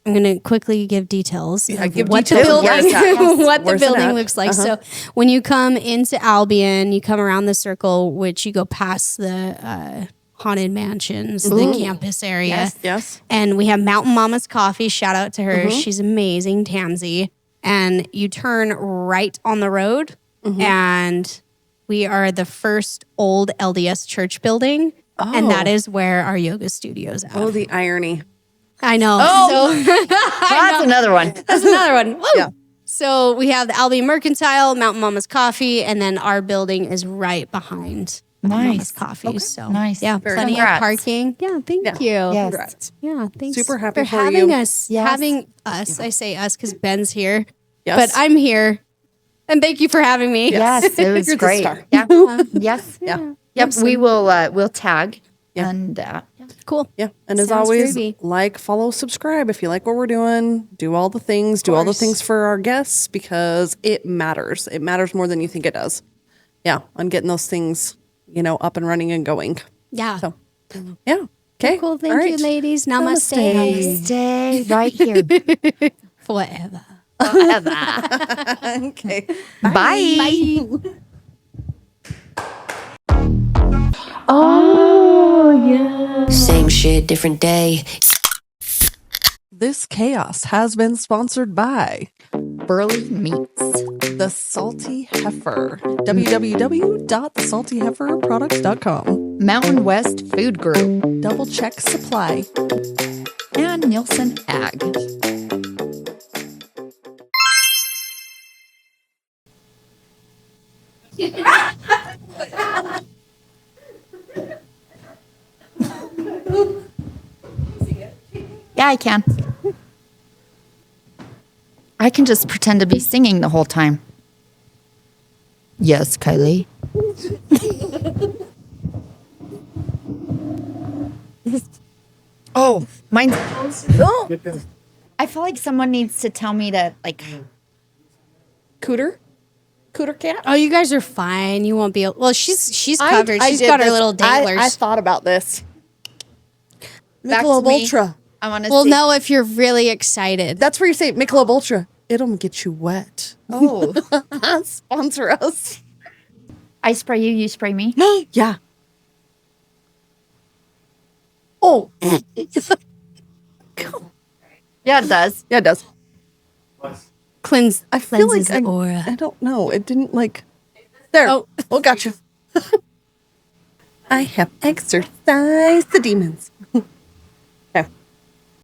I'm going to quickly give details of give what details. the building, Yes. what the Where's it building at? looks like. So when you come into Albion, you come around the circle, which you go past the haunted mansions, the campus area. Yes. And we have Mountain Mama's Coffee. Shout out to her. She's amazing, Tamsi. And you turn right on the road, and we are the first old LDS church building. And that is where our yoga studio's at. Oh, the irony. I know. That's another one. That's another one. Woo! Yeah. So we have the Albion Mercantile, Mountain Mama's Coffee, and then our building is right behind Mountain Mama's Coffee. So Nice. yeah, Very plenty congrats. of parking. Yeah, thank you. Yes. Congrats. Yeah, thanks. Super happy for having you. us. Yes. Having us. I say us because Ben's here, Yes. but I'm here, and thank you for having me. Yes, it was You're the great. star. Yeah. Yes. Yeah. Yep. We will. We'll tag. Yeah. And Cool. Yeah. And as Sounds always, groovy. like, follow, subscribe if you like what we're doing. Do all the things. Do all the things for our guests because it matters. It matters more than you think it does. Yeah. On getting those things, up and running and going. Yeah. So, yeah. Okay. Cool. Thank All you, right. ladies. Namaste. stay right here. Forever. Okay. Bye. Same shit, different day. This chaos has been sponsored by Burley Meats. The Salty Heifer. www.thesaltyheiferproducts.com. Mountain West Food Group. Double check supply. And Nielsen Ag. Yeah, I can. I can just pretend to be singing the whole time. Yes, Kylie. Oh, mine's. Oh. I feel like someone needs to tell me to Cooter cat. Oh, you guys are fine. You won't be. Well, she's I covered. She's did got her this. little danglers. I thought about this. Back Michelob to me. Ultra. I want to We'll see. know if you're really excited. That's where you say Michelob Ultra. It'll get you wet. Oh, Sponsor us. I spray you, you spray me. Yeah. Oh. Yeah, it does. Yeah, it does. Cleanse. I feel like cleanses the aura. I don't know. It didn't there. Oh. Gotcha. I have exorcised the demons.